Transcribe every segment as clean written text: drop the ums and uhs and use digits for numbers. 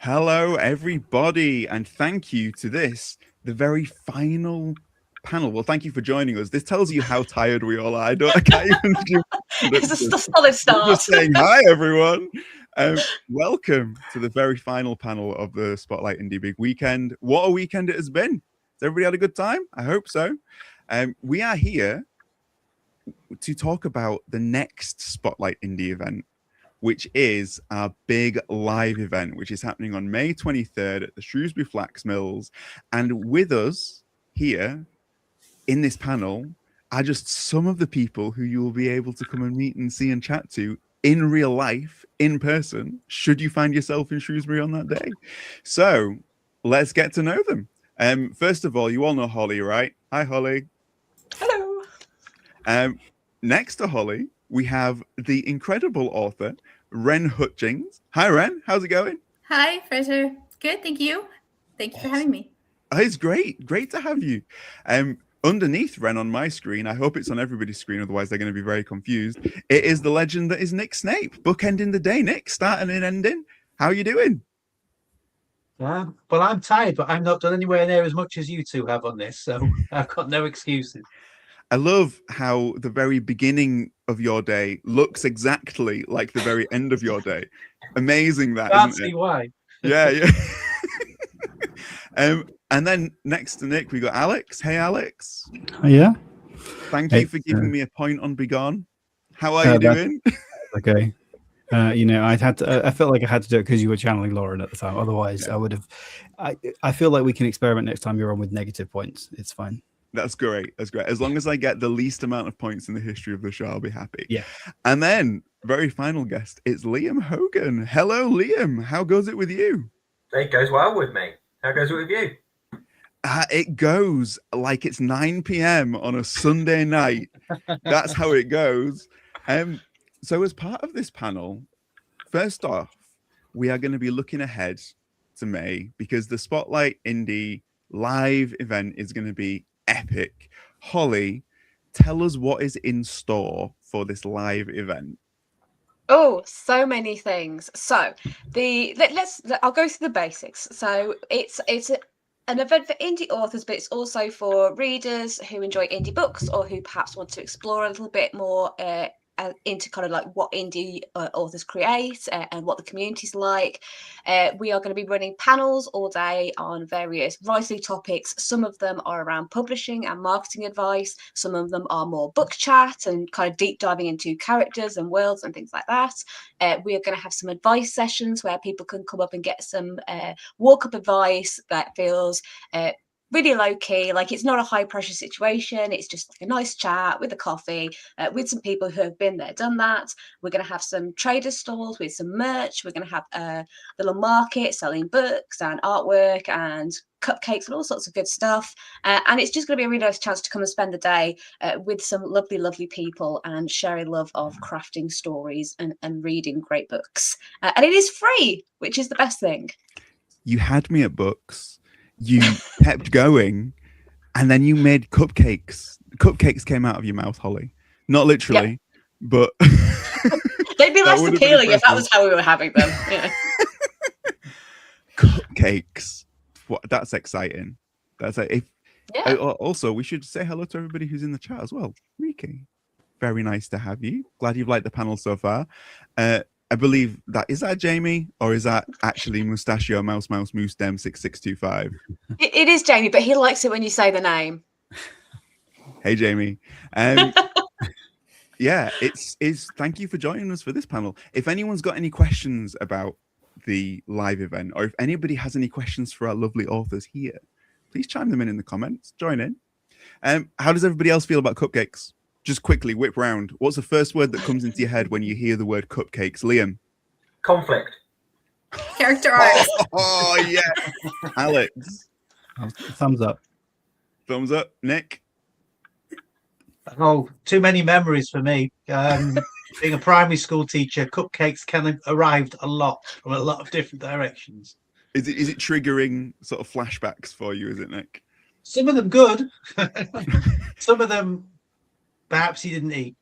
Hello, everybody, and thank you to the very final panel. Well, thank you for joining us. This tells you how tired we all are. I can't even do It's a solid start. just saying hi, everyone. Welcome to the very final panel of the Spotlight Indie Big Weekend. What a weekend it has been. Has everybody had a good time? I hope so. We are here to talk about the next Spotlight Indie event, which is our big live event, which is happening on May 23rd at the Shrewsbury Flax Mills. And with us here in this panel are just some of the people who you will be able to come and meet and see and chat to in real life, in person, should you find yourself in Shrewsbury on that day. So let's get to know them. First of all, you all know Holly, right? Hi, Holly. Hello. Next to Holly, we have the incredible author, Ren Hutchings. Hi, Ren. How's it going? Hi, Fraser. Good, thank you. Thank you for having me. It's great. Great to have you. Underneath Ren on my screen, I hope it's on everybody's screen, otherwise they're going to be very confused. It is the legend that is Nick Snape, bookending the day. Nick, starting and ending. How are you doing? Well, I'm tired, but I've not done anywhere near as much as you two have on this, so I've got no excuses. I love how the very beginning of your day looks exactly like the very end of your day. Amazing that, Can't isn't see it? why. Yeah. And then next to Nick, we got Alex. Hey, Alex. Yeah. Thank you for giving me a point on Begone. How are you doing? Okay. I felt like I had to do it because you were channeling Lauren at the time. Otherwise, I would have. I feel like we can experiment next time you're on with negative points. It's fine. That's great. That's great. As long as I get the least amount of points in the history of the show, I'll be happy. Yeah. And then, very final guest, it's Liam Hogan. Hello, Liam. How goes it with you? It goes well with me. How goes it with you? It goes like it's 9 p.m. on a Sunday night. That's how it goes. So as part of this panel, first off, we are going to be looking ahead to May because the Spotlight Indie live event is going to be epic. Holly, tell us what is in store for this live event. Oh, so many things. So I'll go through the basics. So it's an event for indie authors, but it's also for readers who enjoy indie books or who perhaps want to explore a little bit more into kind of like what indie authors create and what the community's like. We are going to be running panels all day on various writing topics. Some of them are around publishing and marketing advice. Some of them are more book chat and kind of deep diving into characters and worlds and things like that. We are going to have some advice sessions where people can come up and get some walk-up advice that feels really low key, like it's not a high pressure situation. It's just like a nice chat with a coffee with some people who have been there, done that. We're going to have some trader stalls with some merch. We're going to have a little market selling books and artwork and cupcakes and all sorts of good stuff. And it's just going to be a really nice chance to come and spend the day with some lovely, lovely people and sharing love of crafting stories and reading great books. And it is free, which is the best thing. You had me at books. You kept going, and then you made cupcakes. Cupcakes came out of your mouth, Holly. Not literally, but they'd be less appealing if that was how we were having them. Yeah. Cupcakes. That's exciting. That's like yeah. Also, we should say hello to everybody who's in the chat as well. Riki, very nice to have you. Glad you've liked the panel so far. I believe is that Jamie, or is that actually Mustachio Mouse Moose Dem 6625? It is Jamie, but he likes it when you say the name. Hey Jamie. Yeah, it's thank you for joining us for this panel. If anyone's got any questions about the live event, or if anybody has any questions for our lovely authors here, please chime them in the comments. Join in. How does everybody else feel about cupcakes? Just quickly whip round. What's the first word that comes into your head when you hear the word cupcakes? Liam. Conflict. Character art. Oh yeah. Alex. Thumbs up. Thumbs up. Nick. Oh, too many memories for me. Being a primary school teacher, cupcakes can have arrived a lot from a lot of different directions. Is it triggering sort of flashbacks for you, is it, Nick? Some of them good. Some of them perhaps he didn't eat.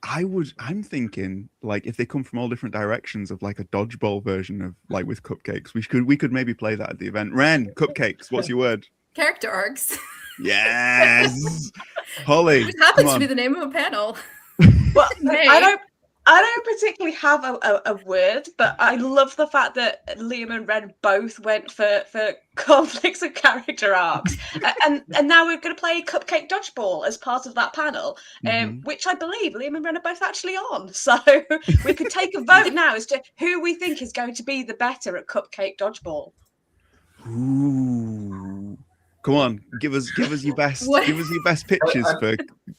I'm thinking like if they come from all different directions of like a dodgeball version of like with cupcakes, we could maybe play that at the event. Ren, cupcakes, what's your word? Character arcs. Yes. Holly, Which happens come to be on. the name of a panel. Well, Nay. I don't particularly have a word, but I love the fact that Liam and Ren both went for conflicts of character arcs, and now we're going to play Cupcake Dodgeball as part of that panel, which I believe Liam and Ren are both actually on. So we could take a vote now as to who we think is going to be the better at Cupcake Dodgeball. Ooh. Come on, give us your best. What? Give us your best pitches for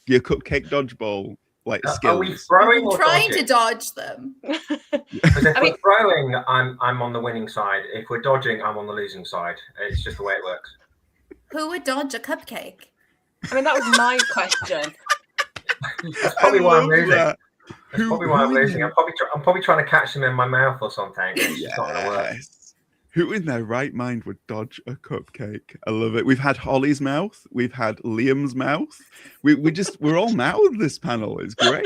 your Cupcake Dodgeball like Are we skills. throwing or Trying to dodging? dodge them. Because if I mean- we're throwing, I'm on the winning side. If we're dodging, I'm on the losing side. It's just the way it works. Who would dodge a cupcake? I mean, that was my question. That's probably why I'm losing. That. That's probably why I'm losing. I'm probably trying to catch them in my mouth or something. It's just not going to work. Yes. Who in their right mind would dodge a cupcake? I love it. We've had Holly's mouth. We've had Liam's mouth. We're all mouth this panel. It's great.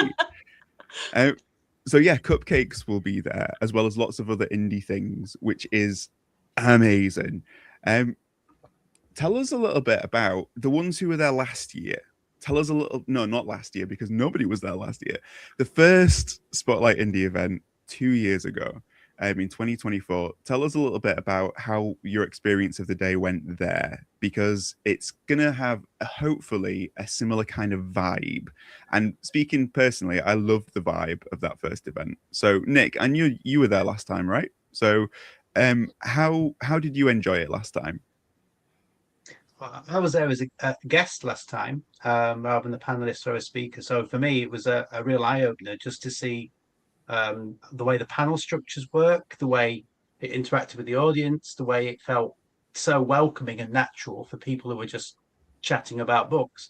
So yeah, cupcakes will be there as well as lots of other indie things, which is amazing. Tell us a little bit about the ones who were there last year. Tell us a little. No, not last year because nobody was there last year. The first Spotlight Indie event 2 years ago. In 2024, tell us a little bit about how your experience of the day went there, because it's going to have hopefully a similar kind of vibe. And speaking personally, I loved the vibe of that first event. So Nick, I knew you were there last time, right? So how did you enjoy it last time? Well, I was there as a guest last time, rather than the panelist or a speaker. So for me, it was a real eye-opener just to see the way the panel structures work, the way it interacted with the audience, the way it felt so welcoming and natural for people who were just chatting about books.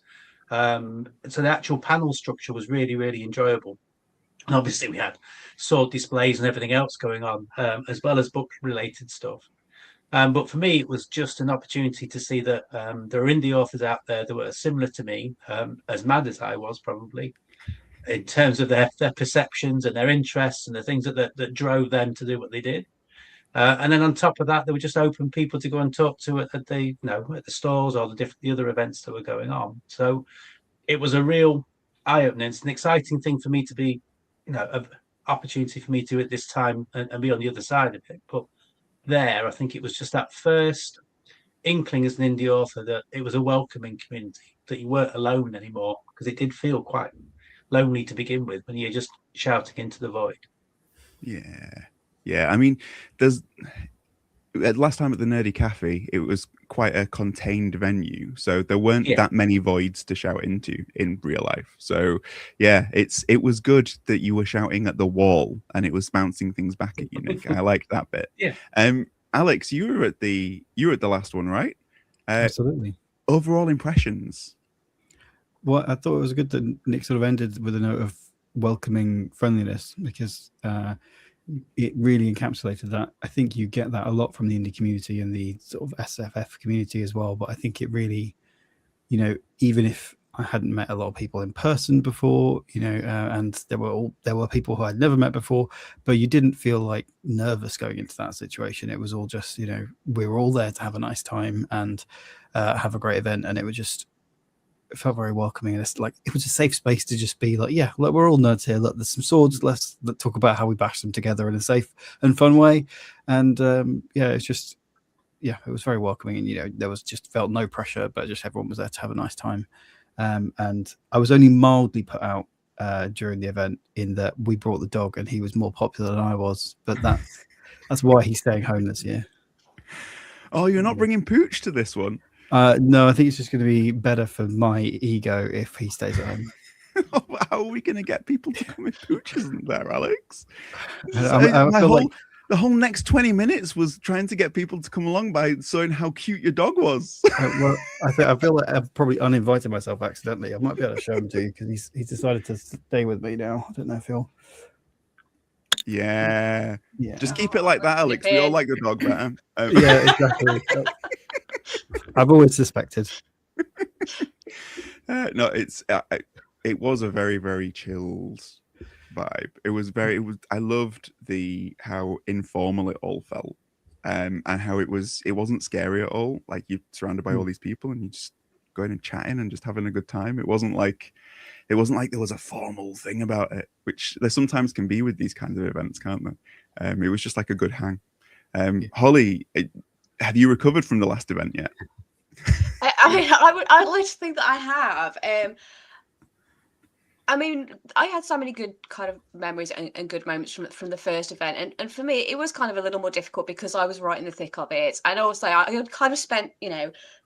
So the actual panel structure was really, really enjoyable. And obviously we had sword displays and everything else going on, as well as book-related stuff. But for me, it was just an opportunity to see that there are indie authors out there that were similar to me, as mad as I was probably, in terms of their perceptions and their interests and the things that drove them to do what they did. And then on top of that, they were just open people to go and talk to at the stores or the other events that were going on. So it was a real eye-opener. It's an exciting thing for me to be, an opportunity for me to at this time and be on the other side of it. But there, I think it was just that first inkling as an indie author that it was a welcoming community, that you weren't alone anymore, because it did feel quite lonely to begin with when you're just shouting into the void. Yeah. I mean, last time at the Nerdy Cafe, it was quite a contained venue, so there weren't that many voids to shout into in real life. So yeah, it was good that you were shouting at the wall and it was bouncing things back at you, Nick. I liked that bit. Yeah. Alex, you were at the last one, right? Absolutely. Overall impressions. Well, I thought it was good that Nick sort of ended with a note of welcoming friendliness, because it really encapsulated that. I think you get that a lot from the indie community and the sort of SFF community as well. But I think it really, even if I hadn't met a lot of people in person before, and there were people who I'd never met before, but you didn't feel like nervous going into that situation. It was all just, we were all there to have a nice time and have a great event, and it felt very welcoming, and it was a safe space to just be like, yeah, look, we're all nerds here. Look, there's some swords. Let's talk about how we bash them together in a safe and fun way. And it's just, it was very welcoming, and there was just felt no pressure, but just everyone was there to have a nice time. And I was only mildly put out during the event in that we brought the dog, and he was more popular than I was, but that's why he's staying home this year. Oh, you're not bringing Pooch to this one? No, I think it's just going to be better for my ego if he stays at home. How are we going to get people to come if Pooch isn't there, Alex? The whole next 20 minutes was trying to get people to come along by showing how cute your dog was. Well, I feel like I've probably uninvited myself accidentally. I might be able to show him to you because he's decided to stay with me now. I don't know if he'll. Yeah. Just keep it like that, Alex. We all like the dog better. Yeah, exactly. I've always suspected. No, it was a very, very chilled vibe. It was I loved how informal it all felt. And how it wasn't scary at all. Like, you're surrounded by all these people and you just going and chatting and just having a good time. It wasn't like there was a formal thing about it, which there sometimes can be with these kinds of events, can't there? It was just like a good hang. Holly, have you recovered from the last event yet? I'd like to think that I have. I mean, I had so many good kind of memories and good moments from the first event, and for me, it was kind of a little more difficult because I was right in the thick of it, and also I had kind of spent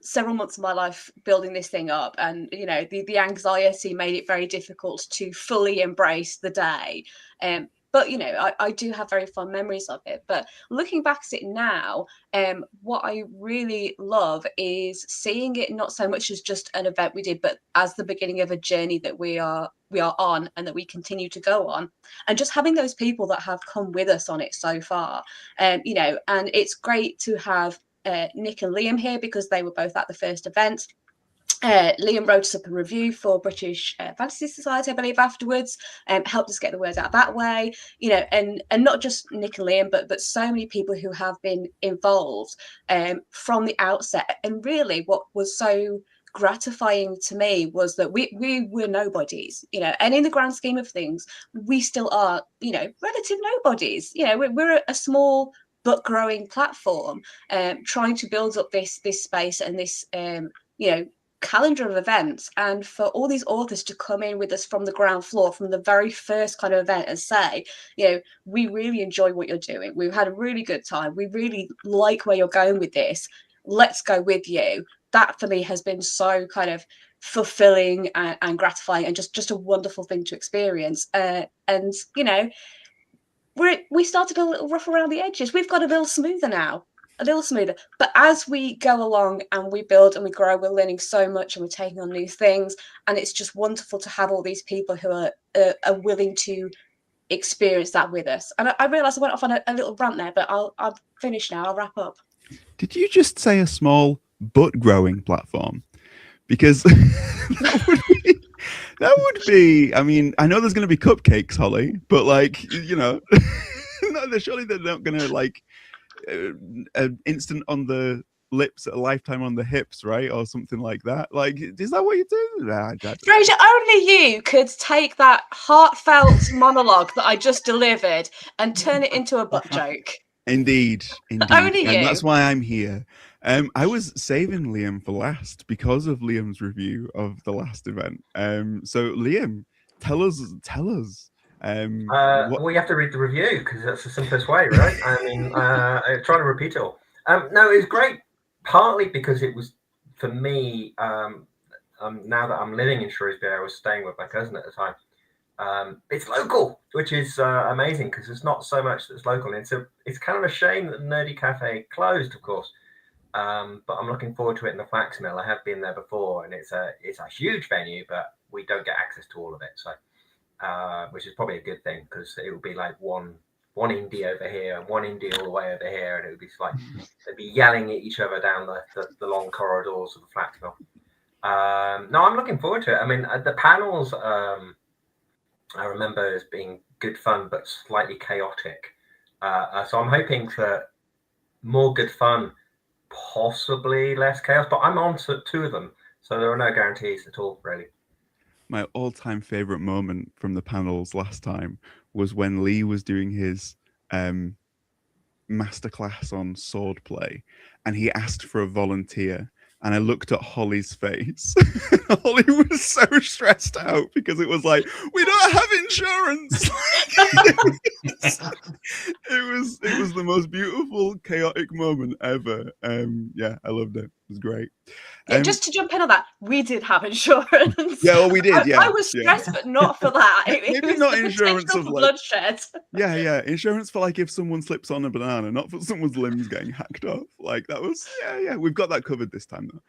several months of my life building this thing up, and the anxiety made it very difficult to fully embrace the day. But I do have very fond memories of it. But looking back at it now, what I really love is seeing it not so much as just an event we did, but as the beginning of a journey that we are on and that we continue to go on, and just having those people that have come with us on it so far. And it's great to have Nick and Liam here because they were both at the first event. Liam wrote us up a review for British Fantasy Society, I believe, afterwards, helped us get the word out that way, and not just Nick and Liam, but so many people who have been involved from the outset. And really what was so gratifying to me was that we were nobodies, and in the grand scheme of things, we still are, relative nobodies. We're a small but growing platform, trying to build up this space and this, calendar of events, and for all these authors to come in with us from the ground floor, from the very first kind of event, and say, we really enjoy what you're doing. We've had a really good time. We really like where you're going with this. Let's go with you. That for me has been so kind of fulfilling and gratifying, and just a wonderful thing to experience. And we started a little rough around the edges. We've got a little smoother now. But as we go along and we build and we grow, we're learning so much and we're taking on new things, and it's just wonderful to have all these people who are willing to experience that with us. And I realized I went off on a little rant there, but I'll finish now. I'll wrap up. Did you just say a small but growing platform? Because that would be, I mean, I know there's going to be cupcakes, Holly, but surely they're not going to an instant on the lips, a lifetime on the hips, right? Or something like that. Is that what you do? Fraser, only you could take that heartfelt monologue that I just delivered and turn it into a butt joke. Indeed. Only and you. That's why I'm here. I was saving Liam for last because of Liam's review of the last event. So Liam, tell us. Well, you have to read the review because that's the simplest way, right? I mean, trying to repeat it all. No, it was great. Partly because it was, for me, now that I'm living in Shrewsbury, I was staying with my cousin at the time. It's local, which is amazing because there's not so much that's local. It's kind of a shame that Nerdy Cafe closed, of course. But I'm looking forward to it in the Flax Mill. I have been there before, and it's a huge venue, but we don't get access to all of it. So. Which is probably a good thing because it would be like one indie over here and one indie all the way over here, and it would be like they'd be yelling at each other down the long corridors of the Flax Mill. No, I'm looking forward to it. I mean, the panels I remember as being good fun but slightly chaotic. So I'm hoping for more good fun, possibly less chaos. But I'm on to 2 of them, so there are no guarantees at all, really. My all-time favorite moment from the panels last time was when Lee was doing his masterclass on swordplay, and he asked for a volunteer. And I looked at Holly's face. Holly was so stressed out because it was like, we don't have insurance. It was the most beautiful, chaotic moment ever. Yeah, I loved it. It was great. Just to jump in on that, we did have insurance. Yeah, well, we did. Yeah, I was stressed, but not for that. It was not the insurance potential of for bloodshed. Yeah, insurance for if someone slips on a banana, not for someone's limbs getting hacked off. That was we've got that covered this time though.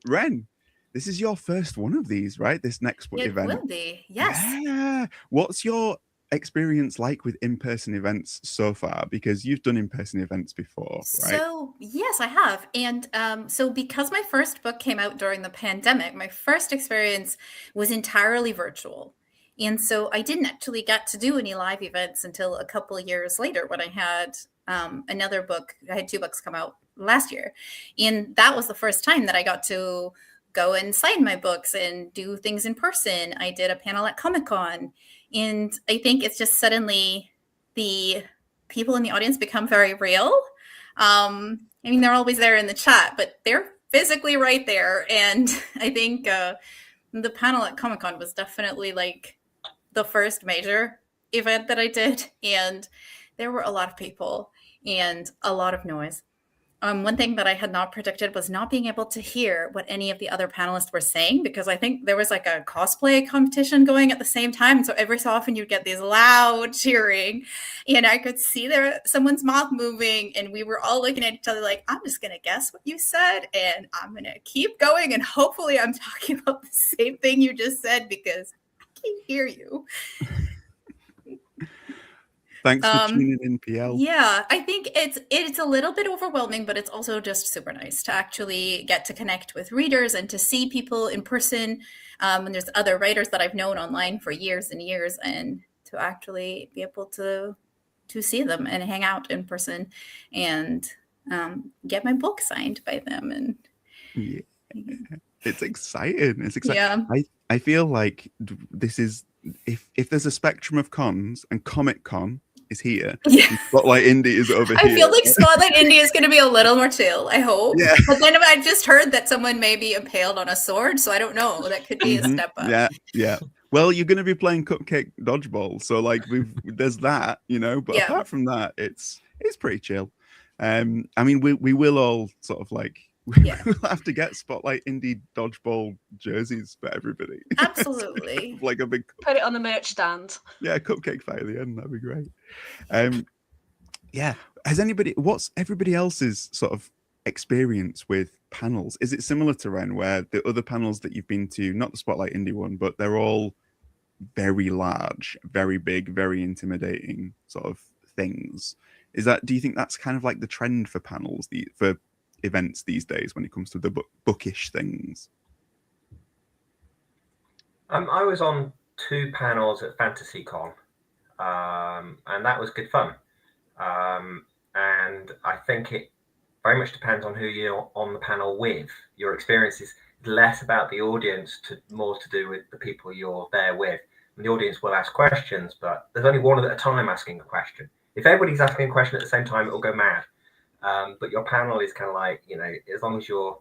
Ren, this is your first one of these, right? This next event. It will be, yes. Yeah. What's your experience like with in-person events so far? Because you've done in-person events before, right? So yes, I have. And so because my first book came out during the pandemic, my first experience was entirely virtual. And so I didn't actually get to do any live events until a couple of years later when I had another book. I had 2 books come out last year. And that was the first time that I got to go and sign my books and do things in person. I did a panel at Comic-Con. And I think it's just suddenly the people in the audience become very real. I mean, they're always there in the chat, but they're physically right there. And I think the panel at Comic-Con was definitely like the first major event that I did. And there were a lot of people and a lot of noise. One thing that I had not predicted was not being able to hear what any of the other panelists were saying, because I think there was like a cosplay competition going at the same time. So every so often you'd get these loud cheering and I could see someone's mouth moving and we were all looking at each other like, I'm just going to guess what you said and I'm going to keep going. And hopefully I'm talking about the same thing you just said because I can't hear you. Thanks for tuning in, PL. Yeah, I think it's a little bit overwhelming, but it's also just super nice to actually get to connect with readers and to see people in person. And there's other writers that I've known online for years and years, and to actually be able to see them and hang out in person and get my book signed by them. And yeah, it's exciting. It's exciting. Yeah. I feel like this is if there's a spectrum of cons and Comic-Con is here. Yeah. Spotlight Indie is over here. I feel like Spotlight Indie is going to be a little more chill, I hope. Yeah. But then I just heard that someone may be impaled on a sword, so I don't know. That could be a step up. Yeah. Well, you're going to be playing Cupcake Dodgeball, so like there's that, you know. But apart from that, it's pretty chill. I mean, we will all sort of like we'll have to get Spotlight Indie Dodgeball jerseys for everybody. Absolutely. Like a big put it on the merch stand. Yeah, cupcake fight at the end. That'd be great. Yeah. What's everybody else's sort of experience with panels? Is it similar to Ren, where the other panels that you've been to, not the Spotlight Indie one, but they're all very large, very big, very intimidating sort of things? Do you think that's kind of like the trend for panels, for events these days when it comes to the bookish things? I was on 2 panels at FantasyCon, and that was good fun. And I think it very much depends on who you're on the panel with. Your experience is less about the audience, more to do with the people you're there with. And the audience will ask questions, but there's only one at a time asking a question. If everybody's asking a question at the same time, it will go mad. But your panel is kind of like, you know, as long as you're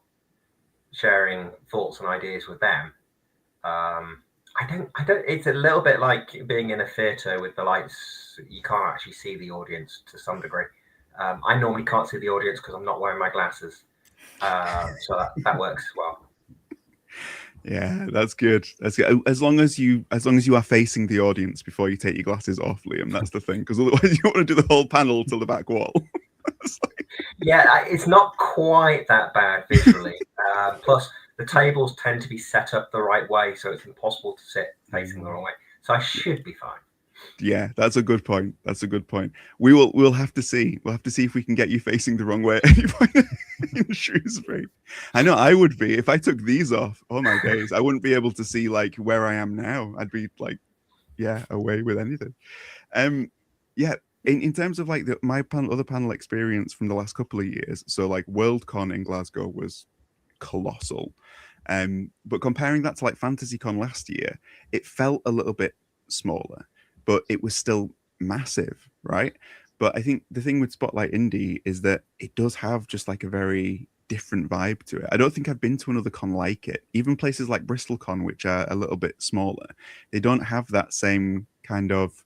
sharing thoughts and ideas with them. I don't, it's a little bit like being in a theatre with the lights. You can't actually see the audience to some degree. I normally can't see the audience because I'm not wearing my glasses. So that works as well. Yeah, that's good. That's good. As long as you are facing the audience before you take your glasses off, Liam, that's the thing. Because otherwise you want to do the whole panel to the back wall. Yeah, it's not quite that bad visually. Plus, the tables tend to be set up the right way, so it's impossible to sit facing the wrong way. So I should be fine. Yeah, that's a good point. We'll have to see. We'll have to see if we can get you facing the wrong way at any point in Shrewsbury. I know I would be if I took these off. Oh my days, I wouldn't be able to see like where I am now. I'd be like, away with anything. In terms of like my other panel experience from the last couple of years, so like Worldcon in Glasgow was colossal. But comparing that to like FantasyCon last year, it felt a little bit smaller, but it was still massive, right? But I think the thing with Spotlight Indie is that it does have just like a very different vibe to it. I don't think I've been to another con like it. Even places like BristolCon, which are a little bit smaller, they don't have that same kind of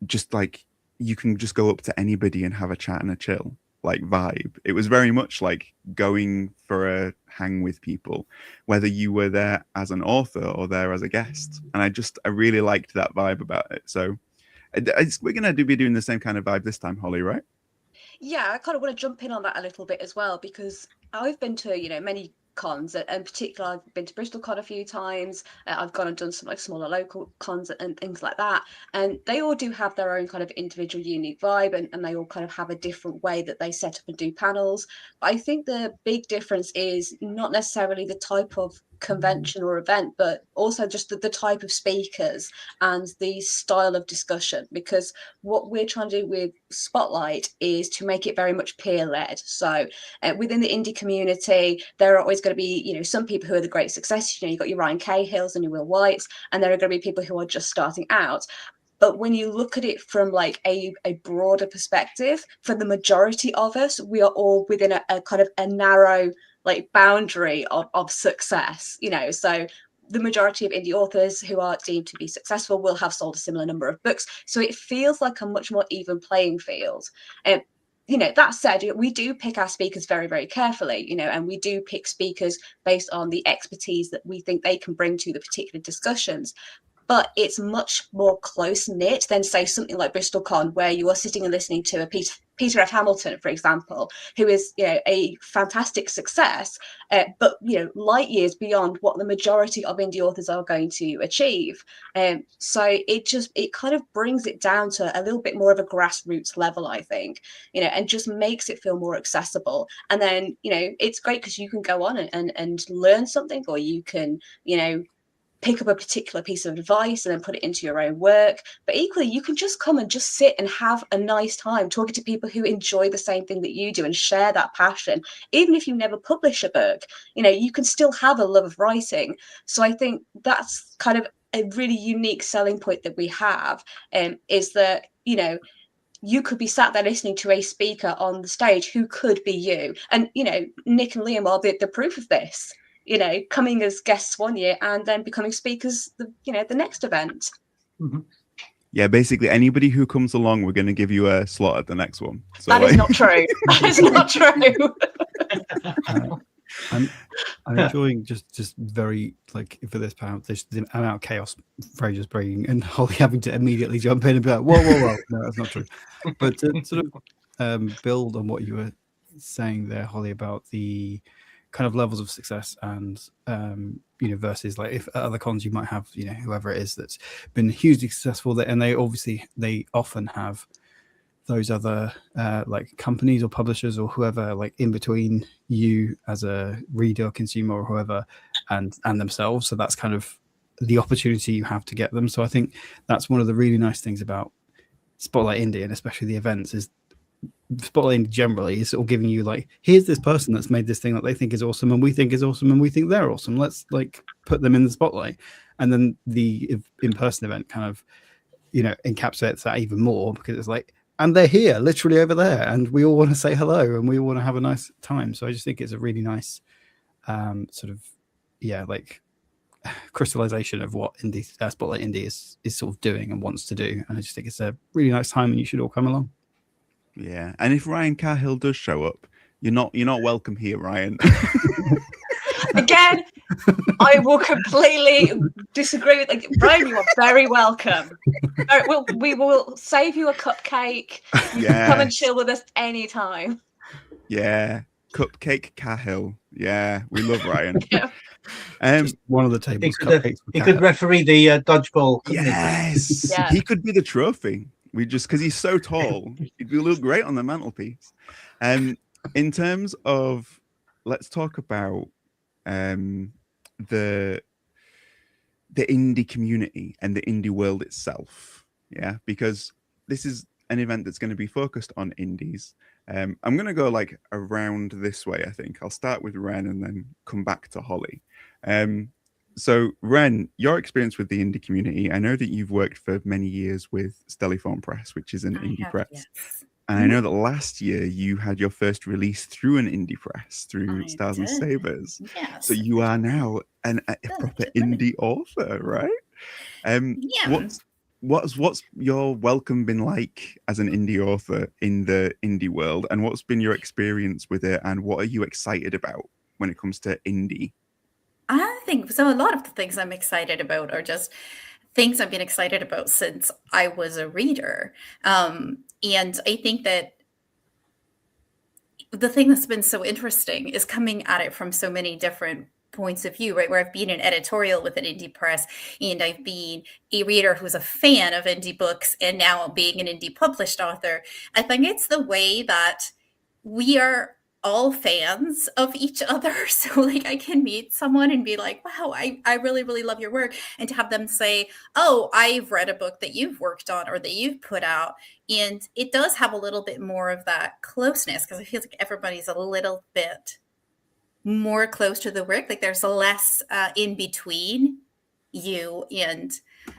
just like you can just go up to anybody and have a chat and a chill like vibe. It was very much like going for a hang with people, whether you were there as an author or there as a guest. And I really liked that vibe about it. So we're going to be doing the same kind of vibe this time, Holly, right? Yeah, I kind of want to jump in on that a little bit as well, because I've been to, many cons, and particularly I've been to BristolCon a few times. I've gone and done some like smaller local cons and things like that, and they all do have their own kind of individual unique vibe, and they all kind of have a different way that they set up and do panels. But I think the big difference is not necessarily the type of convention or event, but also just the type of speakers and the style of discussion, because what we're trying to do with Spotlight is to make it very much peer-led. So within the indie community, there are always going to be, you know, some people who are the great successes. You know, you've got your Ryan Cahills and your Will Whites, and there are going to be people who are just starting out. But when you look at it from like a broader perspective, for the majority of us, we are all within a kind of a narrow like boundary of success, you know. So the majority of indie authors who are deemed to be successful will have sold a similar number of books. So it feels like a much more even playing field. You know, that said, we do pick our speakers very, very carefully, you know, and we do pick speakers based on the expertise that we think they can bring to the particular discussions. But it's much more close knit than, say, something like BristolCon, where you are sitting and listening to a Peter F. Hamilton, for example, who is, you know, a fantastic success, but, you know, light years beyond what the majority of indie authors are going to achieve. So it kind of brings it down to a little bit more of a grassroots level, I think, you know, and just makes it feel more accessible. And then, you know, it's great because you can go on and learn something, or you can, you know, pick up a particular piece of advice and then put it into your own work. But equally, you can just come and just sit and have a nice time talking to people who enjoy the same thing that you do and share that passion. Even if you never publish a book, you know, you can still have a love of writing. So I think that's kind of a really unique selling point that we have, is that, you know, you could be sat there listening to a speaker on the stage who could be you. And, you know, Nick and Liam are the proof of this. You know, coming as guests one year and then becoming speakers, the next event. Mm-hmm. Yeah, basically anybody who comes along, we're going to give you a slot at the next one. So that is not true. That is not true. I'm enjoying just very, like, for this panel, the amount of chaos Fraser's bringing, and Holly having to immediately jump in and be like, whoa. No, that's not true. But to sort of build on what you were saying there, Holly, about the kind of levels of success and you know, versus like if other cons you might have, you know, whoever it is that's been hugely successful, and they often have those other like companies or publishers or whoever, like in between you as a reader or consumer or whoever and themselves. So that's kind of the opportunity you have to get them. So I think that's one of the really nice things about Spotlight Indie, and especially the events, is Spotlight generally is sort of giving you like, here's this person that's made this thing that they think is awesome and we think is awesome and we think they're awesome, let's like put them in the spotlight. And then the in-person event kind of, you know, encapsulates that even more, because it's like, and they're here literally over there and we all want to say hello and we all want to have a nice time. So I just think it's a really nice sort of, yeah, like crystallization of what indie Spotlight Indie is sort of doing and wants to do. And I just think it's a really nice time and you should all come along. Yeah, and if Ryan Cahill does show up, you're not welcome here, Ryan. Again, I will completely disagree with, like, Ryan. You are very welcome. We will save you a cupcake. You can come and chill with us anytime. Yeah, Cupcake Cahill. Yeah, we love Ryan. Yeah. Just one of the tables. He could referee the dodgeball. Yes, Yeah. He could be the trophy. We just, because he's so tall, he'd look great on the mantelpiece. In terms of, let's talk about the indie community and the indie world itself. Yeah, because this is an event that's going to be focused on indies. I'm going to go like around this way. I think I'll start with Ren and then come back to Holly. So, Ren, your experience with the indie community, I know that you've worked for many years with Stelliform Press, which is an indie press. Yes. And I know that last year you had your first release through an indie press, through Stars and Sabers. Yes. So you are now a proper indie author, right? Yeah. What's your welcome been like as an indie author in the indie world? And what's been your experience with it? And what are you excited about when it comes to indie? I think so. A lot of the things I'm excited about are just things I've been excited about since I was a reader. And I think that the thing that's been so interesting is coming at it from so many different points of view, right? Where I've been an editorial with an indie press, and I've been a reader who's a fan of indie books, and now being an indie published author. I think it's the way that we are all fans of each other. So like I can meet someone and be like, wow, I really, really love your work. And to have them say, oh, I've read a book that you've worked on or that you've put out. And it does have a little bit more of that closeness, because I feel like everybody's a little bit more close to the work. Like there's less in between you and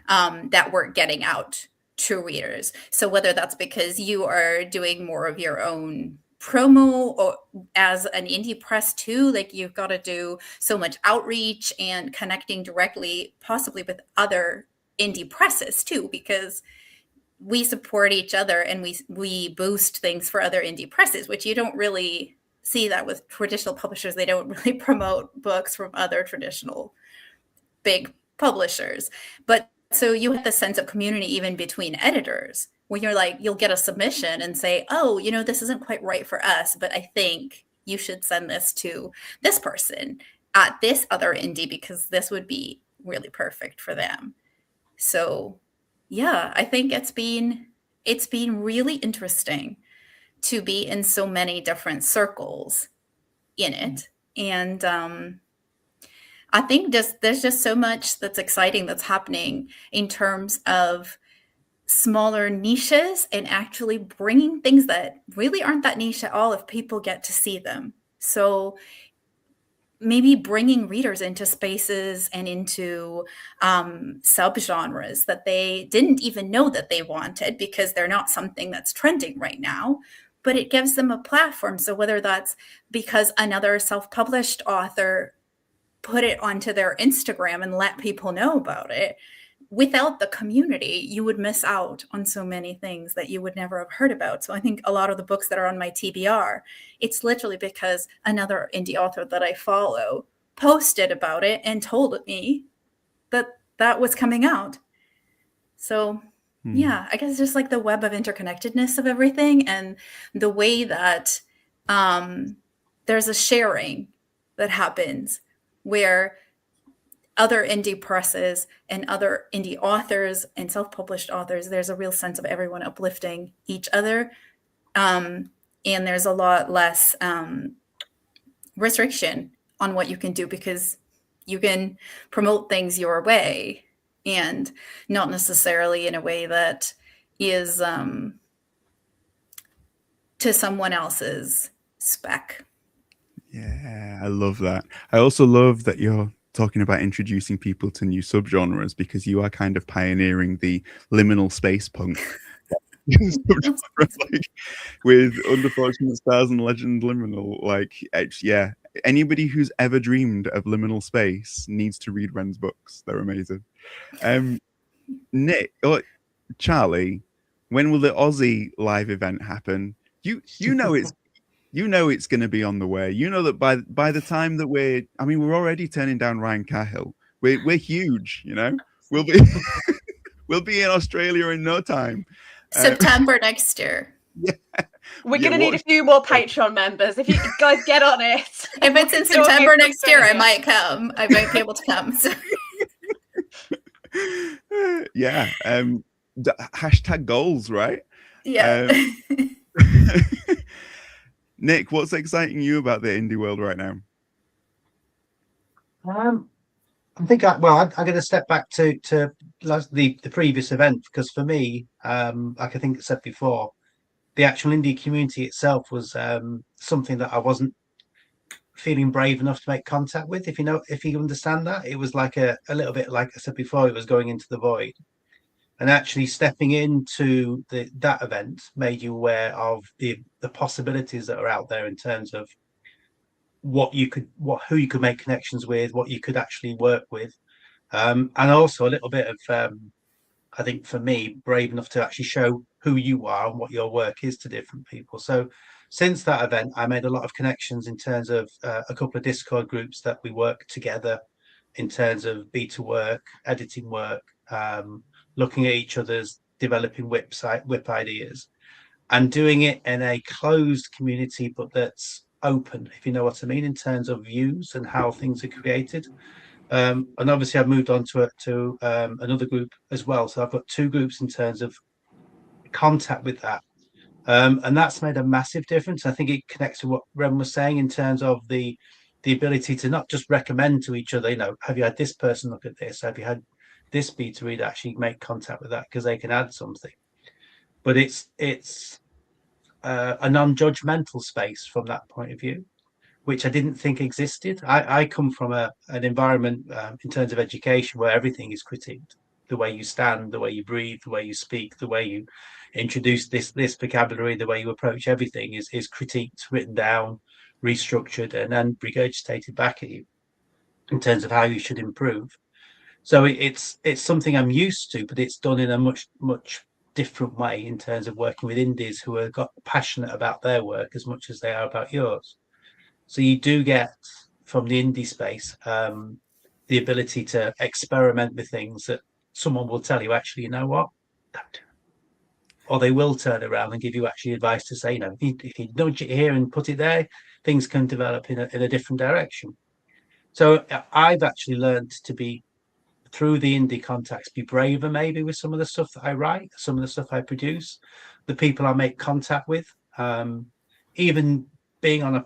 that work getting out to readers. So whether that's because you are doing more of your own promo, or as an indie press too, like you've got to do so much outreach and connecting directly possibly with other indie presses too, because we support each other and we boost things for other indie presses, which you don't really see that with traditional publishers. They don't really promote books from other traditional big publishers. But so you have the sense of community even between editors, when you're like, you'll get a submission and say, oh, you know, this isn't quite right for us, but I think you should send this to this person at this other indie because this would be really perfect for them. So yeah, I think it's been really interesting to be in so many different circles in it. And I think there's just so much that's exciting that's happening in terms of smaller niches and actually bringing things that really aren't that niche at all if people get to see them. So maybe bringing readers into spaces and into subgenres that they didn't even know that they wanted because they're not something that's trending right now, but it gives them a platform. So whether that's because another self-published author put it onto their Instagram and let people know about it, without the community, you would miss out on so many things that you would never have heard about. So I think a lot of the books that are on my TBR, it's literally because another indie author that I follow posted about it and told me that that was coming out. So yeah, I guess just like the web of interconnectedness of everything and the way that there's a sharing that happens where other indie presses and other indie authors and self-published authors, there's a real sense of everyone uplifting each other. And there's a lot less restriction on what you can do because you can promote things your way and not necessarily in a way that is to someone else's spec. Yeah, I love that. I also love that you're talking about introducing people to new subgenres because you are kind of pioneering the liminal space punk like, with Unfortunate Stars and Legend Liminal. Like, yeah, anybody who's ever dreamed of liminal space needs to read Ren's books. They're amazing. Nick, Charlie, when will the Aussie live event happen? You know it's going to be on the way. You know that by the time that we're already turning down Ryan Cahill. We're huge, you know. We'll be in Australia in no time. September next year. Yeah. We're going to need a few more Patreon members. If you guys get on it. If it's in September next year, I might come. I might be able to come. So. Yeah. Hashtag goals, right? Yeah. Nick, what's exciting you about the indie world right now? I think I'm going to step back to the previous event because for me, like I think I said before, the actual indie community itself was something that I wasn't feeling brave enough to make contact with. If you understand that, it was like a little bit like I said before, it was going into the void. And actually stepping into that event made you aware of the possibilities that are out there in terms of who you could make connections with, what you could actually work with, and also a little bit of I think for me, brave enough to actually show who you are and what your work is to different people. So since that event, I made a lot of connections in terms of a couple of Discord groups that we work together in terms of beta work, editing work, looking at each other's developing WIP ideas. and doing it in a closed community, but that's open, if you know what I mean, in terms of views and how things are created. And obviously, I've moved on to another group as well. So I've got two groups in terms of contact with that. And that's made a massive difference. I think it connects to what Ren was saying in terms of the ability to not just recommend to each other, have you had this person look at this? Have you had this beta reader actually make contact with that because they can add something? But it's a non-judgmental space from that point of view, which I didn't think existed. I come from an environment in terms of education where everything is critiqued. The way you stand, the way you breathe, the way you speak, the way you introduce this vocabulary, the way you approach everything is critiqued, written down, restructured, and then regurgitated back at you in terms of how you should improve. So it's something I'm used to, but it's done in a much different way in terms of working with indies who are passionate about their work as much as they are about yours. So you do get from the indie space the ability to experiment with things that someone will tell you, actually, you know what, don't do it. Or they will turn around and give you actually advice to say, if you nudge it here and put it there, things can develop in a different direction. So I've actually learned to be, through the indie contacts, be braver maybe with some of the stuff that I write, some of the stuff I produce, the people I make contact with. Even being on a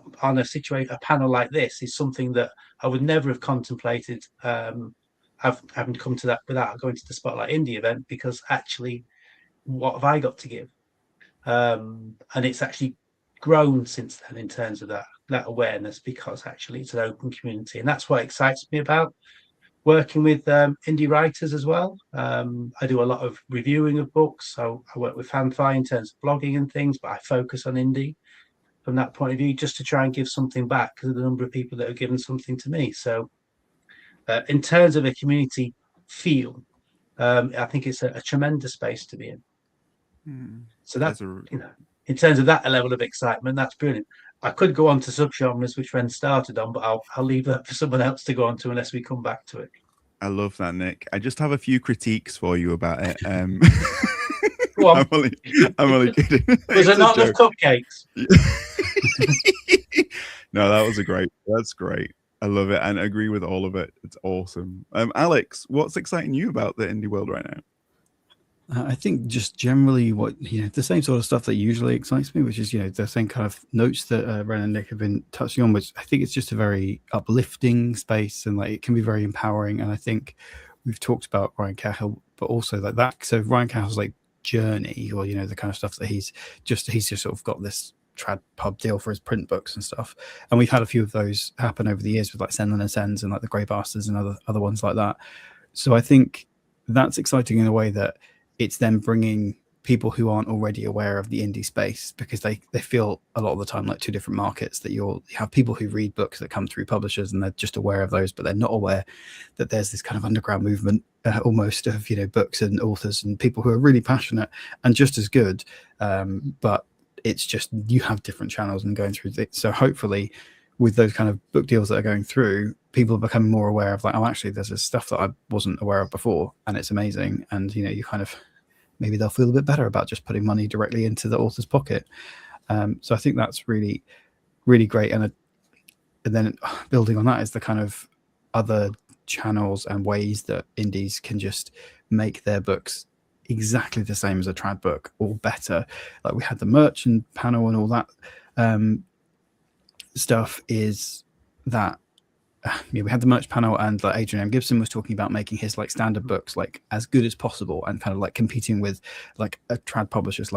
panel like this is something that I would never have contemplated having come to that without going to the Spotlight Indie event, because actually, what have I got to give? And it's actually grown since then in terms of that awareness, because actually it's an open community, and that's what excites me about working with indie writers as well. I do a lot of reviewing of books, so I work with Fanfi in terms of blogging and things, but I focus on indie from that point of view, just to try and give something back because of the number of people that have given something to me. So in terms of a community feel, I think it's a tremendous space to be in. So that's, in terms of that level of excitement, that's brilliant. I could go on to subgenres, which Ren started on, but I'll leave that for someone else to go on to unless we come back to it. I love that, Nick. I just have a few critiques for you about it. Go on. I'm only kidding. Was there not enough cupcakes? No, that's great. I love it and agree with all of it. It's awesome. Alex, what's exciting you about the indie world right now? I think just generally the same sort of stuff that usually excites me, which is, the same kind of notes that Ren and Nick have been touching on, which I think it's just a very uplifting space, and it can be very empowering. And I think we've talked about Ryan Cahill, but also that. So Ryan Cahill's journey, or, the kind of stuff that he's just sort of got this trad pub deal for his print books and stuff. And we've had a few of those happen over the years with Senlin and Sens and the Grey Bastards and other ones like that. So I think that's exciting in a way that it's then bringing people who aren't already aware of the indie space, because they feel a lot of the time like two different markets, that you have people who read books that come through publishers and they're just aware of those, but they're not aware that there's this kind of underground movement almost of books and authors and people who are really passionate and just as good, but it's just you have different channels and going through it. So hopefully with those kind of book deals that are going through, people are becoming more aware of actually there's this stuff that I wasn't aware of before and it's amazing. And you kind of, maybe they'll feel a bit better about just putting money directly into the author's pocket. So I think that's really, really great. And then building on that is the kind of other channels and ways that indies can just make their books exactly the same as a trad book or better. Like we had the merch and panel and all that stuff is that we had the merch panel, and Adrian M. Gibson was talking about making his standard books as good as possible and kind of competing with a trad publishers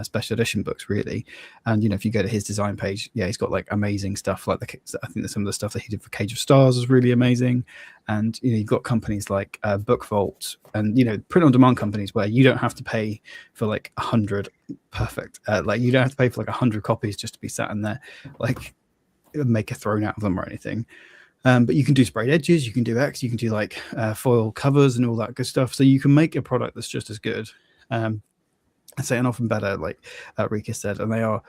special edition books really. And if you go to his design page, he's got amazing stuff I think that some of the stuff that he did for Cage of Stars was really amazing. And you've got companies like Book Vault and print on demand companies where you don't have to pay for 100 perfect you don't have to pay for 100 copies just to be sat in there make a throne out of them or anything. But you can do sprayed edges, you can do X, you can do foil covers and all that good stuff. So you can make a product that's just as good, and often better, like Rika said. And they are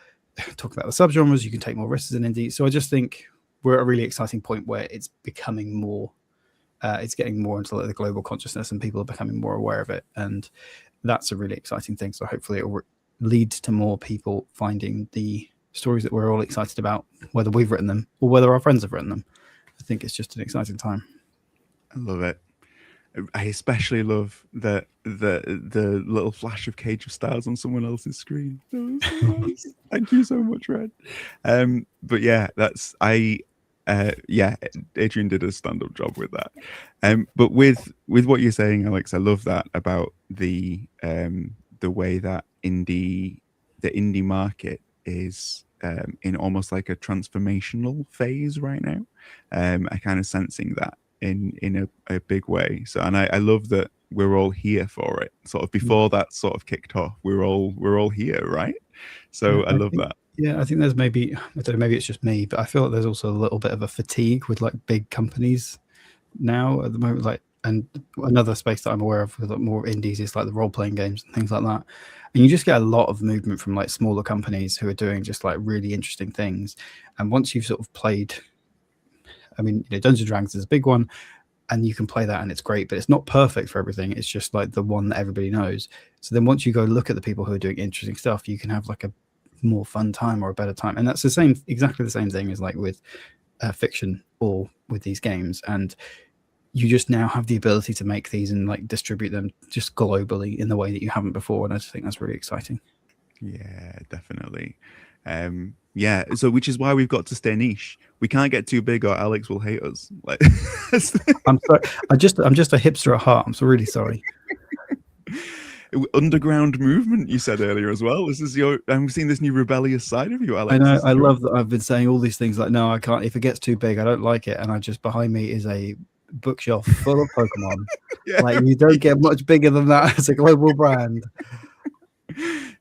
talking about the subgenres. You can take more risks in indie. So I just think we're at a really exciting point where it's becoming more, it's getting more into the global consciousness, and people are becoming more aware of it. And that's a really exciting thing. So hopefully it will leads to more people finding the stories that we're all excited about, whether we've written them or whether our friends have written them. I think it's just an exciting time. I love it. I especially love the little flash of Cage of Stars on someone else's screen. That was so nice. Thank you so much, Red. But yeah, Adrian did a stand-up job with that. But with what you're saying, Alex, I love that about the way that the indie market is in almost like a transformational phase right now. I kind of sensing that in a big way. So, and I love that we're all here for it. Sort of before that sort of kicked off, we're all here, right? So I love that. Yeah, I think there's maybe, I don't know, maybe it's just me, but I feel like there's also a little bit of a fatigue with like big companies now at the moment. Like, and another space that I'm aware of with like more indies is like the role-playing games and things like that. And you just get a lot of movement from like smaller companies who are doing just like really interesting things. And once you've sort of played, I mean, Dungeons and Dragons is a big one, and you can play that and it's great, but it's not perfect for everything. It's just like the one that everybody knows. So then once you go look at the people who are doing interesting stuff, you can have like a more fun time or a better time. And that's exactly the same thing as like with fiction or with these games. And you just now have the ability to make these and like distribute them just globally in the way that you haven't before. And I just think that's really exciting. Yeah, definitely. Yeah, so which is why we've got to stay niche. We can't get too big or Alex will hate us. Like, I'm sorry. I'm just a hipster at heart. I'm so really sorry. Underground movement, you said earlier as well. This is I'm seeing this new rebellious side of you, Alex. I know. I love that I've been saying all these things like, no, I can't. If it gets too big, I don't like it. And I just, behind me is a bookshelf full of Pokemon. Yeah. Like, you don't get much bigger than that as a global brand.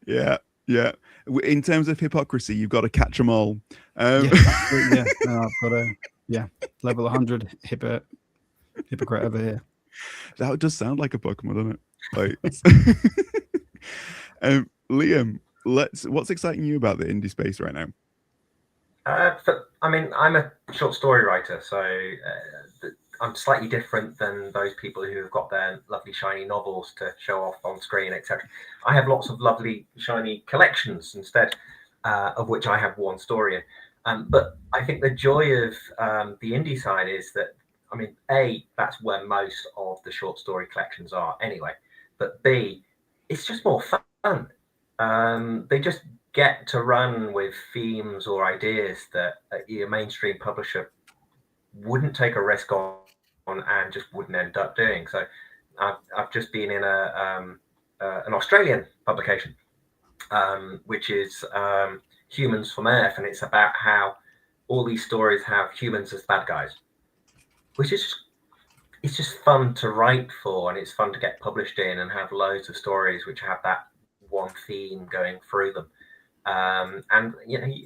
Yeah. In terms of hypocrisy, you've got to catch them all. Yeah, no, I've got to, level 100 hypocrite over here. That does sound like a Pokemon, doesn't it? Like, Liam, what's exciting you about the indie space right now? I mean, I'm a short story writer, so I'm slightly different than those people who have got their lovely shiny novels to show off on screen, etc. I have lots of lovely shiny collections instead, of which I have one story in. But I think the joy of the indie side is that, I mean, A, that's where most of the short story collections are anyway. But B, it's just more fun. They just get to run with themes or ideas that your mainstream publisher wouldn't take a risk on and just wouldn't end up doing. So I've just been in an Australian publication, which is Humans from Earth, and it's about how all these stories have humans as bad guys, which is it's just fun to write for, and it's fun to get published in and have loads of stories which have that one theme going through them. And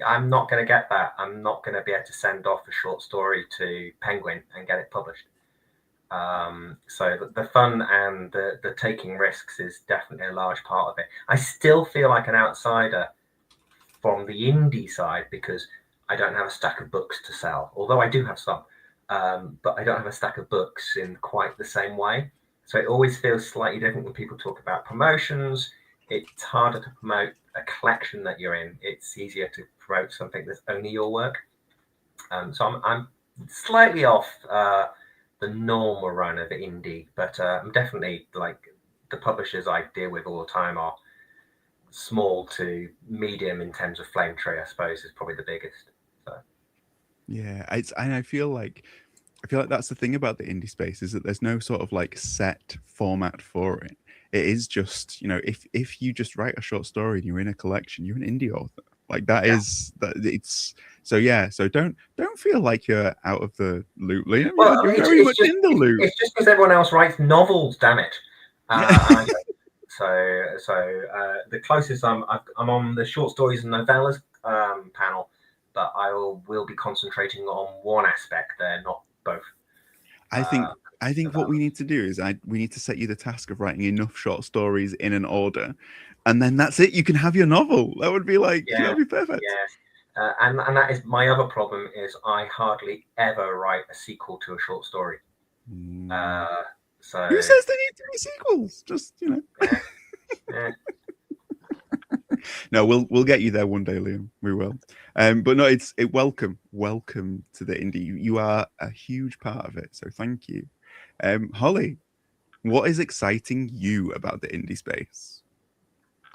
I'm not going to get that. I'm not going to be able to send off a short story to Penguin and get it published. So the fun and the taking risks is definitely a large part of it. I still feel like an outsider from the indie side because I don't have a stack of books to sell, although I do have some, but I don't have a stack of books in quite the same way. So it always feels slightly different when people talk about promotions. It's harder to promote a collection that you're in. It's easier to promote something that's only your work. So I'm slightly off the normal run of indie, but I'm definitely, like, the publishers I deal with all the time are small to medium in terms of Flame Tree, I suppose, is probably the biggest. So. Yeah, I feel like that's the thing about the indie space, is that there's no sort of like set format for it. It is just, if you just write a short story and you're in a collection, you're an indie author. Like that is that it's so yeah. So don't feel like you're out of the loop, Liam. Well, you're very much in the loop. It's just because everyone else writes novels, damn it. So the closest I'm on the short stories and novellas panel, but I will be concentrating on one aspect there, not both. I think what we need to do is we need to set you the task of writing enough short stories in an order, and then that's it. You can have your novel. That would be like, that would be perfect. Yeah, and that is my other problem, is I hardly ever write a sequel to a short story. So who says they need to be sequels? Just Yeah. No, we'll get you there one day, Liam. We will. But no, welcome to the indie. You are a huge part of it, so thank you. Holly, what is exciting you about the indie space?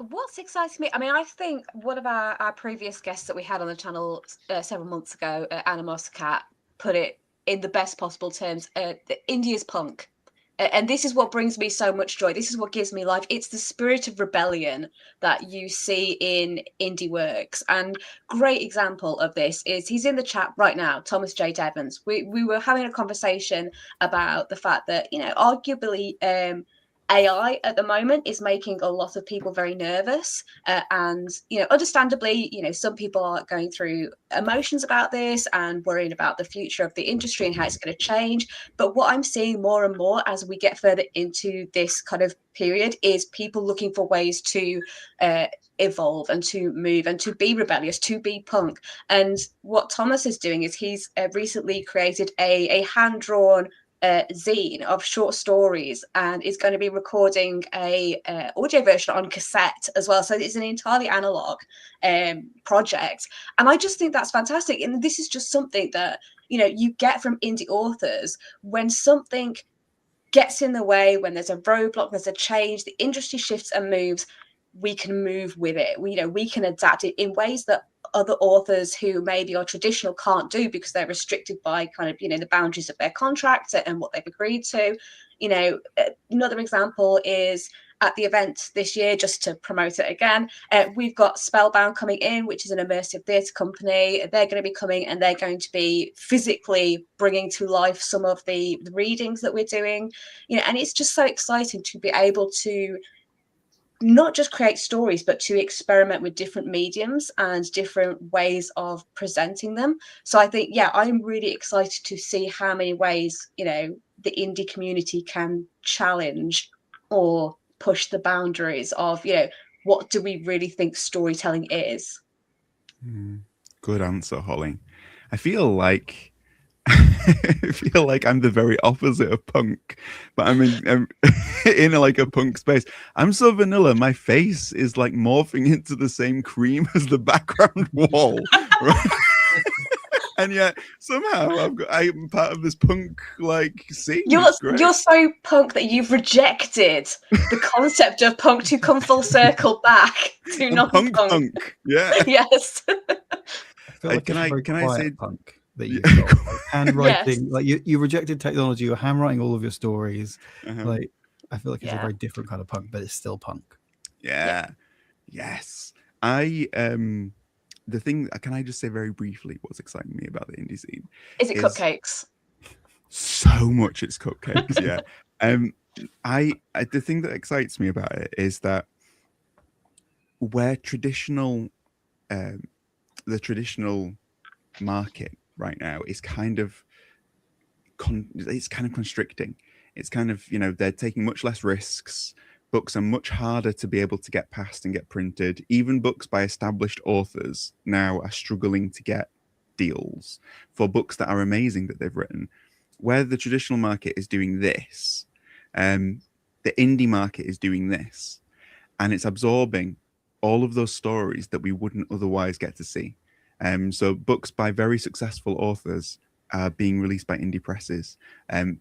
What's exciting me? I mean, I think one of our previous guests that we had on the channel several months ago, Animos Cat, put it in the best possible terms. The indie is punk. And this is what brings me so much joy. This is what gives me life. It's the spirit of rebellion that you see in indie works. And great example of this is he's in the chat right now, Thomas J. Devons. We were having a conversation about the fact that, arguably AI at the moment is making a lot of people very nervous. And, understandably, some people are going through emotions about this and worrying about the future of the industry and how it's going to change. But what I'm seeing more and more as we get further into this kind of period is people looking for ways to evolve and to move and to be rebellious, to be punk. And what Thomas is doing is he's recently created a hand-drawn zine of short stories, and is going to be recording a audio version on cassette as well. So it's an entirely analog project, and I just think that's fantastic. And this is just something that you get from indie authors when something gets in the way, when there's a roadblock, there's a change, the industry shifts and moves. We can move with it. We can adapt it in ways that other authors who maybe are traditional can't do because they're restricted by kind of the boundaries of their contract and what they've agreed to. Another example is at the event this year, just to promote it again, we've got Spellbound coming in, which is an immersive theatre company. They're going to be coming and they're going to be physically bringing to life some of the readings that we're doing. And it's just so exciting to be able to not just create stories, but to experiment with different mediums and different ways of presenting them. So I think, I'm really excited to see how many ways, the indie community can challenge or push the boundaries of, what do we really think storytelling is? Good answer, Holly. I feel like I'm the very opposite of punk, but I'm in like a punk space. I'm so vanilla. My face is like morphing into the same cream as the background wall, right? And yet somehow I'm part of this punk like scene. You're so punk that you've rejected the concept of punk to come full circle back to non-punk. Yeah. Yes. I feel like can I say punk? That you got, like, handwriting, yes. Like you rejected technology. You're handwriting all of your stories. Like I feel like it's a very different kind of punk, but it's still punk. Yeah. Yes. The thing. Can I just say very briefly what's exciting me about the indie scene? Is it cupcakes? So much it's cupcakes. Yeah. The thing that excites me about it is that where the traditional market right now is kind of constricting. It's kind of, they're taking much less risks. Books are much harder to be able to get past and get printed. Even books by established authors now are struggling to get deals for books that are amazing that they've written. Where the traditional market is doing this, the indie market is doing this, and it's absorbing all of those stories that we wouldn't otherwise get to see. So books by very successful authors are being released by indie presses.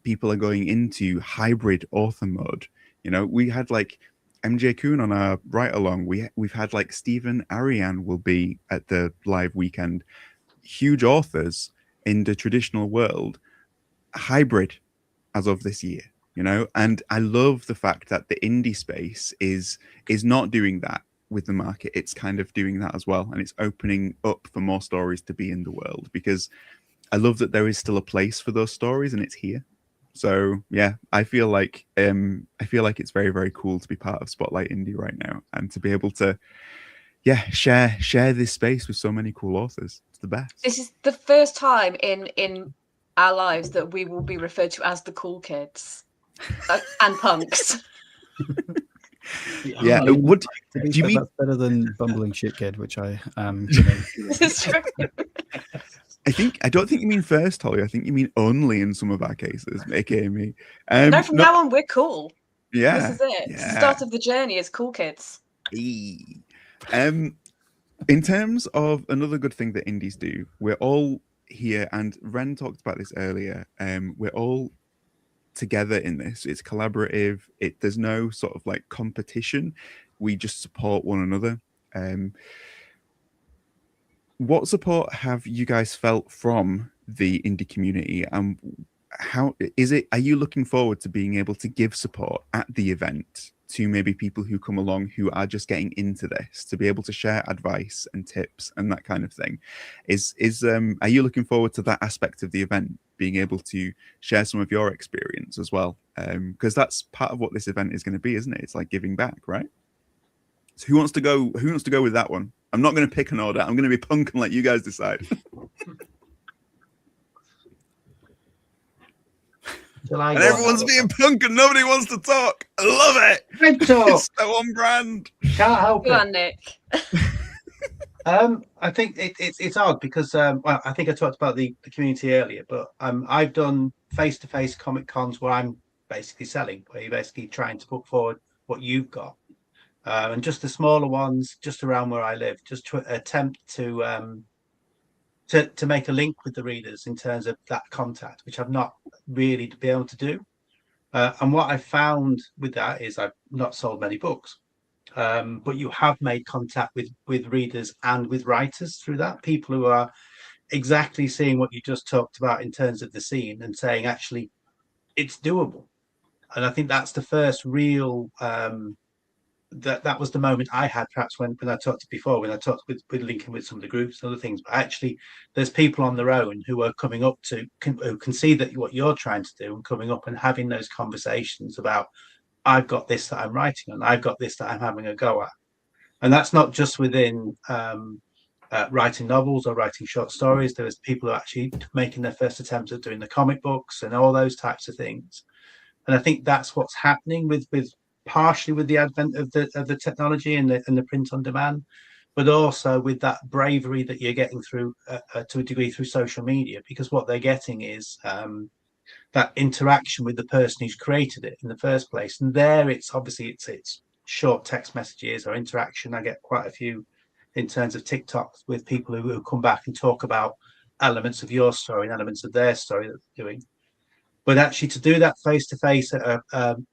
People are going into hybrid author mode. We had like MJ Kuhn on our write along. We've had like Stephen Ariane will be at the live weekend. Huge authors in the traditional world, hybrid as of this year. And I love the fact that the indie space is not doing that with the market. It's kind of doing that as well, and it's opening up for more stories to be in the world, because I love that there is still a place for those stories and it's here. So I feel like it's very, very cool to be part of Spotlight Indie right now, and to be able to share this space with so many cool authors. It's the best. This is the first time in our lives that we will be referred to as the cool kids and punks. Yeah. What do you mean? That's better than bumbling shit kid, which I This is true. I don't think you mean first, Holly. I think you mean only in some of our cases, aka me. No, from now on we're cool. Yeah. This is it. Yeah. The start of the journey is cool kids. In terms of another good thing that indies do, we're all here, and Ren talked about this earlier. We're all together in this. It's collaborative. There's no sort of like competition. We just support one another. What support have you guys felt from the indie community, and how is it? Are you looking forward to being able to give support at the event to maybe people who come along who are just getting into this, to be able to share advice and tips and that kind of thing? Are you looking forward to that aspect of the event, being able to share some of your experience as well? Because that's part of what this event is going to be, isn't it? It's like giving back, right? So who wants to go with that one? I'm not going to pick an order. I'm going to be punk and let you guys decide. And everyone's being punk and nobody wants to talk. I love it. It's so on brand. Can't help Go it. on, Nick. I think it's odd because well, I think I talked about the community earlier, but I've done face-to-face comic cons where I'm basically selling, where you're basically trying to put forward what you've got, and just the smaller ones just around where I live, just to attempt to make a link with the readers in terms of that contact, which I've not really been able to do. And what I found with that is I've not sold many books, but you have made contact with readers and with writers through that, people who are exactly seeing what you just talked about in terms of the scene and saying, actually, it's doable. And I think that's the first real that was the moment I had, perhaps when I talked when I talked with linking with some of the groups and other things. But actually, there's people on their own who are coming up who can see that what you're trying to do and coming up and having those conversations about, I've got this that I'm writing on, I've got this that I'm having a go at. And that's not just within writing novels or writing short stories. There's people who are actually making their first attempts at doing the comic books and all those types of things. And I think that's what's happening with partially with the advent of the technology and the print on demand, but also with that bravery that you're getting through to a degree through social media, because what they're getting is that interaction with the person who's created it in the first place. And there it's obviously it's short text messages or interaction. I get quite a few in terms of TikToks with people who come back and talk about elements of your story and elements of their story that they're doing. But actually, to do that face to face at an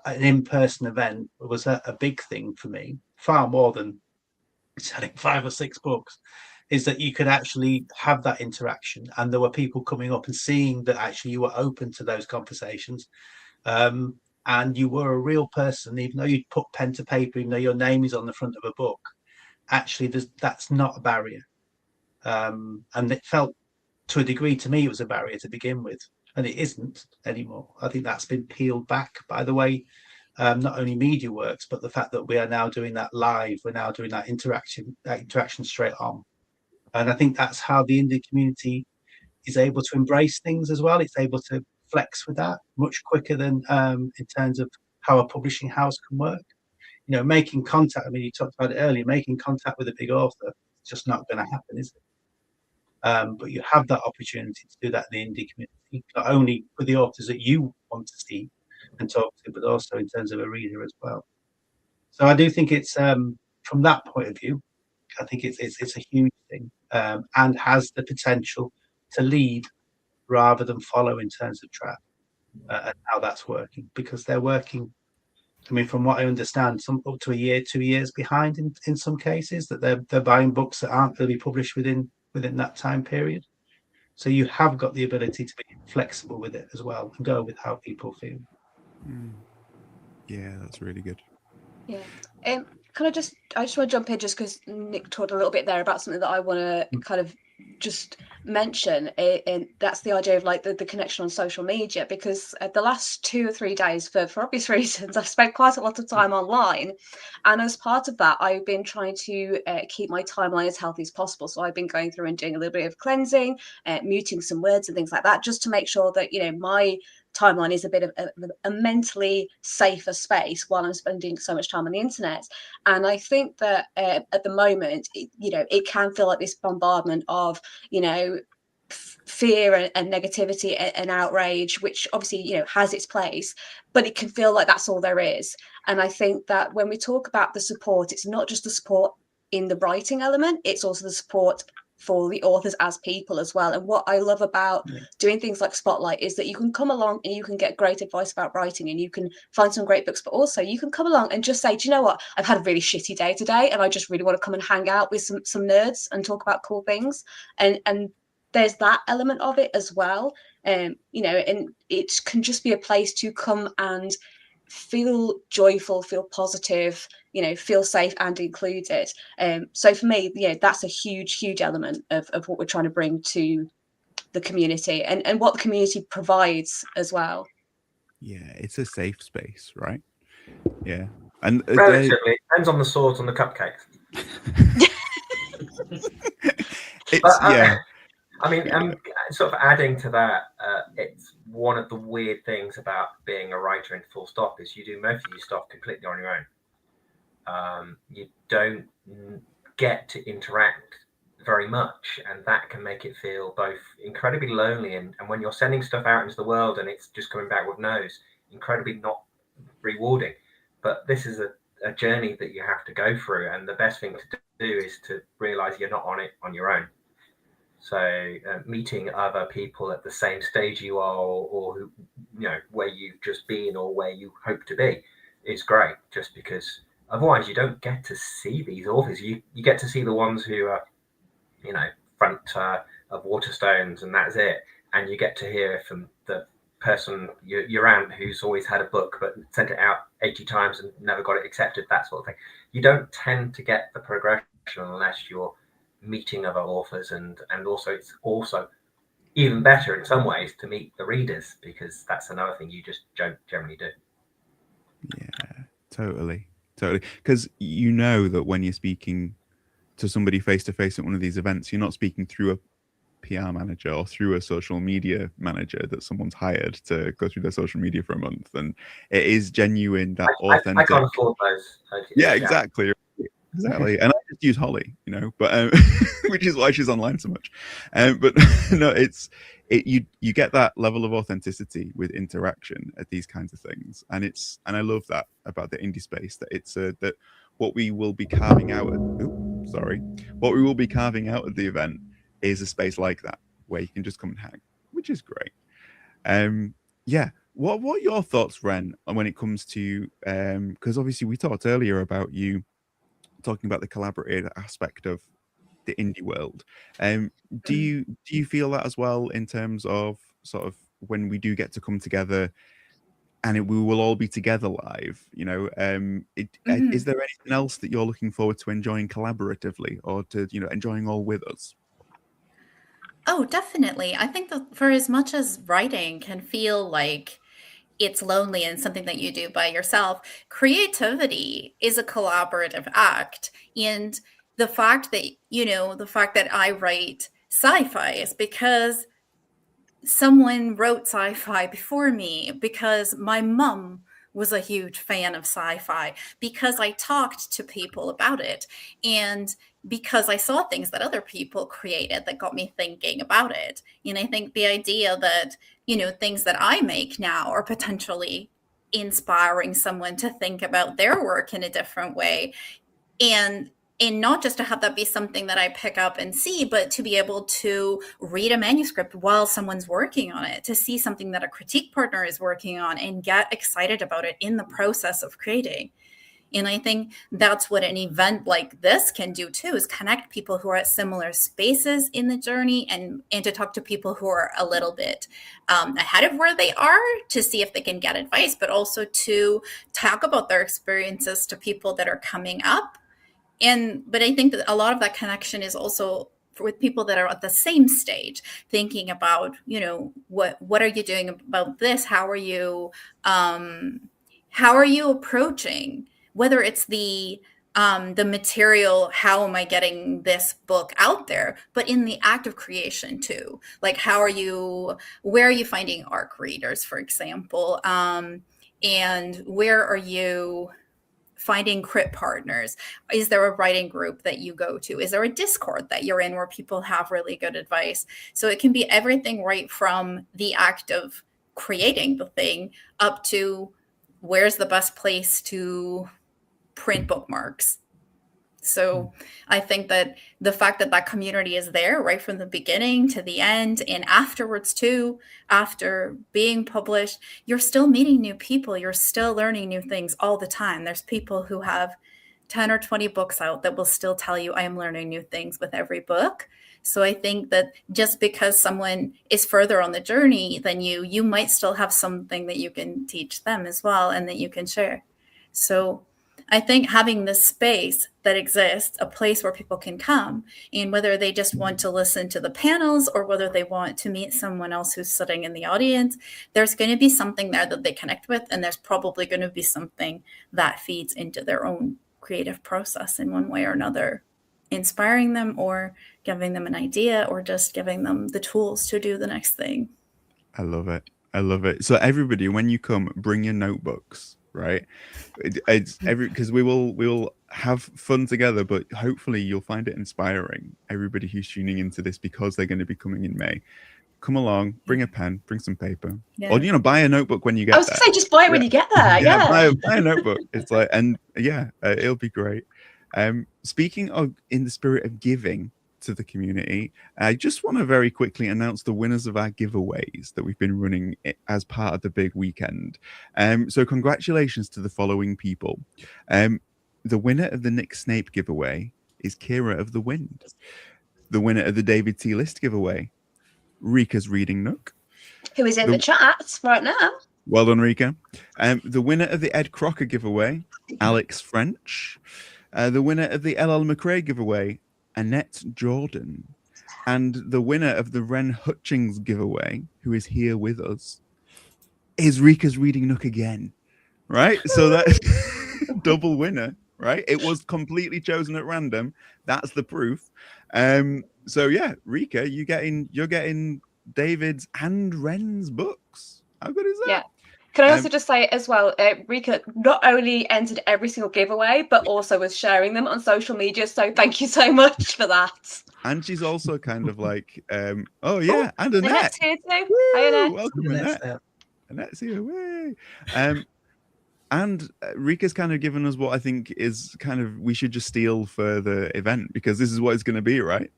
in-person event was a big thing for me, far more than selling 5 or 6 books. Is that you could actually have that interaction, and there were people coming up and seeing that actually you were open to those conversations, and you were a real person, even though you'd put pen to paper, even though your name is on the front of a book. Actually, that's not a barrier, and it felt to a degree to me it was a barrier to begin with. And it isn't anymore. I think that's been peeled back by the way not only media works, but the fact that we are now doing that live. We're now doing that interaction straight on. And I think that's how the indie community is able to embrace things as well. It's able to flex with that much quicker than in terms of how a publishing house can work. You know, making contact. I mean, you talked about it earlier. Making contact with a big author, it's just not going to happen, is it? But you have that opportunity to do that in the indie community, not only with the authors that you want to see and talk to, but also in terms of a reader as well. So I do think it's from that point of view, I think it's a huge thing, and has the potential to lead rather than follow in terms of track and how that's working, because they're working. I mean, from what I understand, some up to a year, 2 years behind in some cases, that they're buying books that aren't going to be published within that time period. So you have got the ability to be flexible with it as well and go with how people feel. Yeah, that's really good. Yeah. I just want to jump in just because Nick talked a little bit there about something that I want to kind of just mention, and that's the idea of like the connection on social media, because the last 2 or 3 days, for obvious reasons, I've spent quite a lot of time online, and as part of that I've been trying to keep my timeline as healthy as possible. So I've been going through and doing a little bit of cleansing, muting some words and things like that, just to make sure that, you know, my timeline is a bit of a mentally safer space while I'm spending so much time on the internet. And I think that at the moment, it can feel like this bombardment of, fear and negativity and outrage, which obviously, has its place, but it can feel like that's all there is. And I think that when we talk about the support, it's not just the support in the writing element, it's also the support for the authors as people as well. And what I love about doing things like Spotlight is that you can come along and you can get great advice about writing, and you can find some great books, but also you can come along and just say, do you know what, I've had a really shitty day today and I just really want to come and hang out with some nerds and talk about cool things. And there's that element of it as well. And it can just be a place to come and feel joyful, feel positive, feel safe and included. So for me, that's a huge element of what we're trying to bring to the community, and what the community provides as well. Yeah, it's a safe space, right? Yeah. And relatively depends on the sauce on the cupcakes. I mean, sort of adding to that, it's one of the weird things about being a writer in Full Stop is you do most of your stuff completely on your own. You don't get to interact very much, and that can make it feel both incredibly lonely and when you're sending stuff out into the world and it's just coming back with no's, incredibly not rewarding. But this is a journey that you have to go through, and the best thing to do is to realize you're not on it on your own. So meeting other people at the same stage you are, or who, where you've just been or where you hope to be, is great. Just because otherwise you don't get to see these authors. You get to see the ones who are, front of Waterstones, and that's it. And you get to hear from the person, your aunt, who's always had a book but sent it out 80 times and never got it accepted. That sort of thing. You don't tend to get the progression unless you're meeting other authors, and also it's also even better in some ways to meet the readers, because that's another thing you just don't generally do. Yeah, totally, because that when you're speaking to somebody face to face at one of these events, you're not speaking through a PR manager or through a social media manager that someone's hired to go through their social media for a month, and it is genuine, that authentic. I can't afford those. Yeah, exactly. Exactly, and I just use Holly, but which is why she's online so much. But no, you get that level of authenticity with interaction at these kinds of things, and I love that about the indie space, that it's that what we will be carving out. What we will be carving out at the event is a space like that where you can just come and hang, which is great. What are your thoughts, Ren, when it comes to because obviously we talked earlier about you talking about the collaborative aspect of the indie world. Do you feel that as well, in terms of sort of when we do get to come together and we will all be together live, is there anything else that you're looking forward to enjoying collaboratively, or to enjoying all with us? Oh, definitely. I think that for as much as writing can feel like it's lonely and something that you do by yourself, creativity is a collaborative act. And the fact that I write sci-fi is because someone wrote sci-fi before me, because my mom was a huge fan of sci-fi, because I talked to people about it, and because I saw things that other people created that got me thinking about it. And I think the idea that, things that I make now are potentially inspiring someone to think about their work in a different way. And not just to have that be something that I pick up and see, but to be able to read a manuscript while someone's working on it, to see something that a critique partner is working on and get excited about it in the process of creating. And I think that's what an event like this can do too, is connect people who are at similar spaces in the journey, and to talk to people who are a little bit ahead of where they are, to see if they can get advice, but also to talk about their experiences to people that are coming up. But I think that a lot of that connection is also with people that are at the same stage, thinking about, what are you doing about this? How are you approaching, whether it's the material, how am I getting this book out there, but in the act of creation too. Like, where are you finding ARC readers, for example? And where are you finding crit partners? Is there a writing group that you go to? Is there a Discord that you're in where people have really good advice? So it can be everything right from the act of creating the thing up to where's the best place to print bookmarks. So I think that the fact that that community is there right from the beginning to the end and afterwards too, after being published, you're still meeting new people. You're still learning new things all the time. There's people who have 10 or 20 books out that will still tell you I am learning new things with every book. So I think that just because someone is further on the journey than you might still have something that you can teach them as well and that you can share. So I think having this space that exists, a place where people can come, and whether they just want to listen to the panels or whether they want to meet someone else who's sitting in the audience, there's going to be something there that they connect with, and there's probably going to be something that feeds into their own creative process in one way or another, inspiring them or giving them an idea or just giving them the tools to do the next thing. I love it. I love it. So everybody, when you come, bring your notebooks, right? It's because we will have fun together, but hopefully you'll find it inspiring. Everybody who's tuning into this, because they're going to be coming in May, come along, bring a pen, bring some paper, or buy a notebook when you get there. I was there. going to say, just buy it when you get there. Yeah. Buy a notebook. It's like, and it'll be great. Speaking of in the spirit of giving to the community, I just want to very quickly announce the winners of our giveaways that we've been running as part of the big weekend. So congratulations to the following people. The winner of the Nick Snape giveaway is Kira of the Wind. The winner of the David T. List giveaway, Rika's Reading Nook, who is in the chat right now. Well done, Rika. The winner of the Ed Crocker giveaway, Alex French. The winner of the LL McRae giveaway, Annette Jordan. And the winner of the Ren Hutchings giveaway, who is here with us, is Rika's Reading Nook again. Right? So that's double winner, right? It was completely chosen at random. That's the proof. So yeah, Rika, you're getting David's and Ren's books. How good is that? Yeah. Can I also just say as well, Rika not only entered every single giveaway, but also was sharing them on social media. So thank you so much for that. And she's also kind of like, and Annette. Annette's here too. Woo! Hi, Annette. Welcome, Annette. Annette's here. Way. And Rika's kind of given us what I think is kind of we should just steal for the event, because this is what it's going to be, right?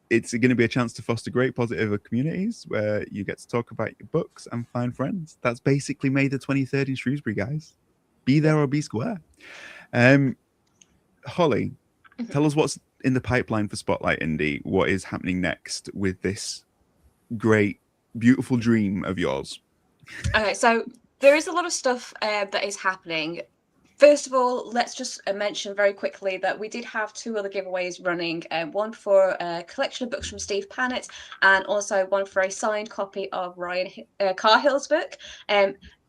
It's going to be a chance to foster great positive communities where you get to talk about your books and find friends. That's basically May the 23rd in Shrewsbury, guys. Be there or be square. Holly, tell us what's in the pipeline for Spotlight Indie. What is happening next with this great, beautiful dream of yours? Okay, so there is a lot of stuff that is happening. First of all, let's just mention very quickly that we did have 2 other giveaways running, one for a collection of books from Steve Pannett and also one for a signed copy of Ryan Carhill's book.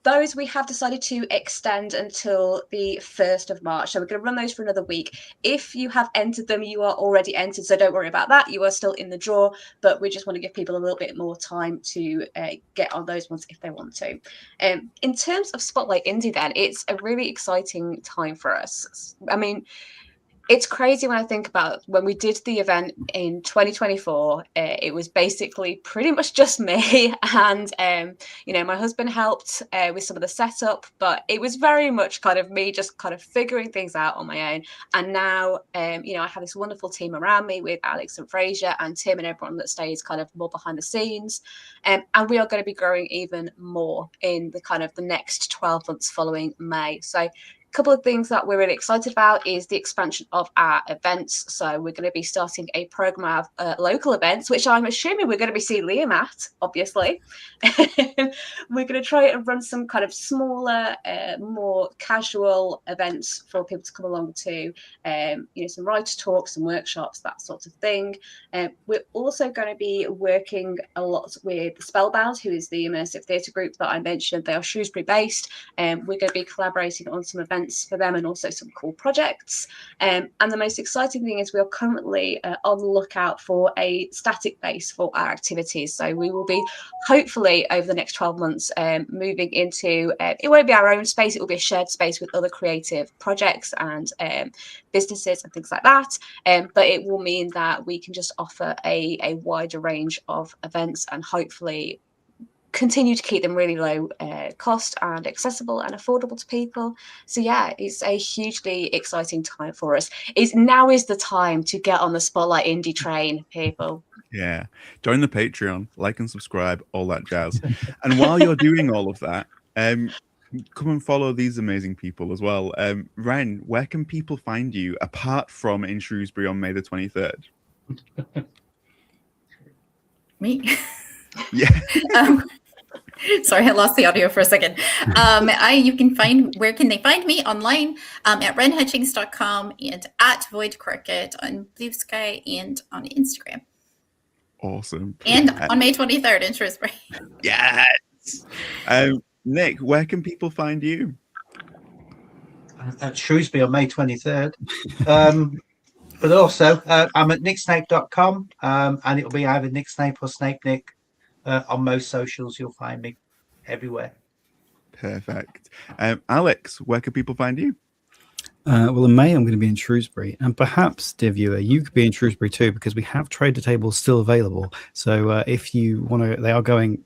Those we have decided to extend until the 1st of March. So we're going to run those for another week. If you have entered them, you are already entered. So don't worry about that. You are still in the draw, but we just want to give people a little bit more time to get on those ones if they want to. In terms of Spotlight Indie then, it's a really exciting time for us. I mean, it's crazy when I think about when we did the event in 2024. It was basically pretty much just me, and my husband helped with some of the setup, but it was very much kind of me just kind of figuring things out on my own. And now, I have this wonderful team around me with Alex and Fraser and Tim and everyone that stays kind of more behind the scenes, and we are going to be growing even more in the kind of the next 12 months following May. So couple of things that we're really excited about is the expansion of our events. So we're going to be starting a program of local events, which I'm assuming we're going to be seeing Liam at, obviously. We're going to try and run some kind of smaller, more casual events for people to come along to, some writer talks, some workshops, that sort of thing. We're also going to be working a lot with the Spellbound, who is the immersive theatre group that I mentioned. They are Shrewsbury based, and we're going to be collaborating on some events for them and also some cool projects. And the most exciting thing is we are currently on the lookout for a static base for our activities. So we will be hopefully over the next 12 months moving into, it won't be our own space, it will be a shared space with other creative projects and businesses and things like that. But it will mean that we can just offer a wider range of events and hopefully continue to keep them really low cost and accessible and affordable to people. So yeah, it's a hugely exciting time for us. Now is the time to get on the Spotlight Indie train, people. Yeah. Join the Patreon, like and subscribe, all that jazz. And while you're doing all of that, come and follow these amazing people as well. Ren, where can people find you apart from in Shrewsbury on May the 23rd? Me? Yeah. Sorry, I lost the audio for a second. Where can they find me? Online at renhutchings.com and at Void Cricket on Blue Sky and on Instagram. Awesome. And on May 23rd in Shrewsbury. Yes. Nick, where can people find you? At Shrewsbury on May 23rd. But also, I'm at nicksnape.com, and it'll be either Nick Snape or Snape Nick. On most socials, you'll find me everywhere. Perfect. Alex, where can people find you? Well, in May, I'm going to be in Shrewsbury, and perhaps, dear viewer, you could be in Shrewsbury too, because we have trader tables still available. So if you want to, they are going,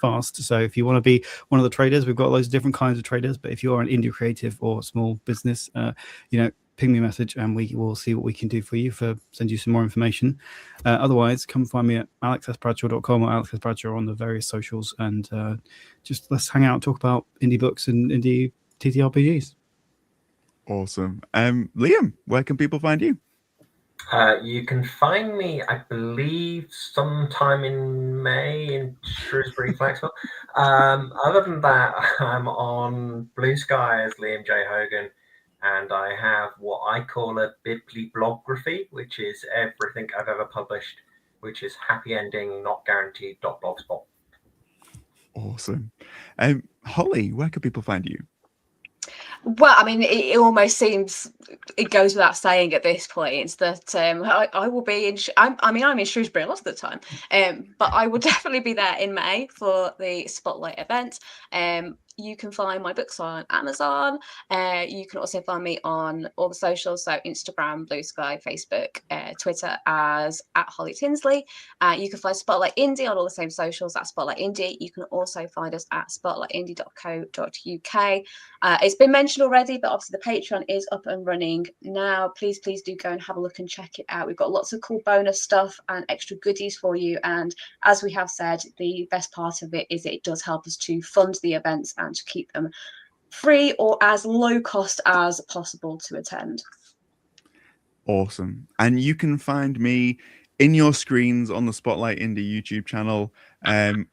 fast. So if you want to be one of the traders, we've got loads of different kinds of traders. But if you are an indie creative or small business, ping me a message, and we will see what we can do for you. Send you some more information. Otherwise, come find me at alexsbradshaw.com or Alex S. Bradshaw on the various socials, and just let's hang out and talk about indie books and indie TTRPGs. Awesome. Liam, where can people find you? You can find me, I believe, sometime in May in Shrewsbury, Flaxville. Other than that, I'm on Blue Sky as Liam J. Hogan, and I have what I call a bibliography, which is everything I've ever published, which is happyendingnotguaranteed.blogspot. Awesome. Holly, where can people find you? Well, I mean, it almost seems it goes without saying at this point that I will be in. I'm in Shrewsbury a lot of the time, but I will definitely be there in May for the Spotlight event. You can find my books on Amazon. You can also find me on all the socials, so Instagram, Blue Sky, Facebook, Twitter as @Holly Tinsley. You can find Spotlight Indie on all the same socials at Spotlight Indie. You can also find us at spotlightindie.co.uk. It's been mentioned already, but obviously the Patreon is up and running now. Please do go and have a look and check it out. We've got lots of cool bonus stuff and extra goodies for you. And as we have said, the best part of it is it does help us to fund the events and to keep them free or as low cost as possible to attend. Awesome. And you can find me in your screens on the Spotlight Indie YouTube channel,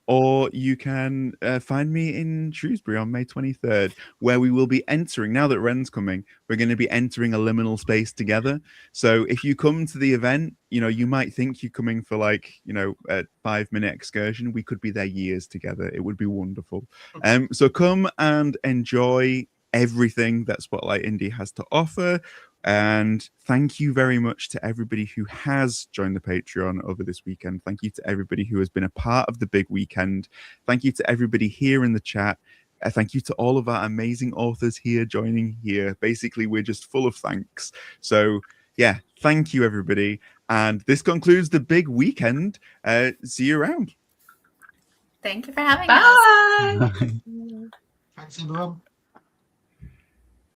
or you can find me in Shrewsbury on May 23rd, where we will be entering, now that Ren's coming, we're going to be entering a liminal space together. So if you come to the event, you might think you're coming for a 5-minute excursion. We could be there years together. It would be wonderful. So come and enjoy everything that Spotlight Indie has to offer. And thank you very much to everybody who has joined the Patreon over this weekend. Thank you to everybody who has been a part of the big weekend. Thank you to everybody here in the chat. Thank you to all of our amazing authors here joining here. Basically, we're just full of thanks. So yeah, thank you, everybody. And this concludes the big weekend. See you around. Thank you for having us. Bye. Thanks, everyone.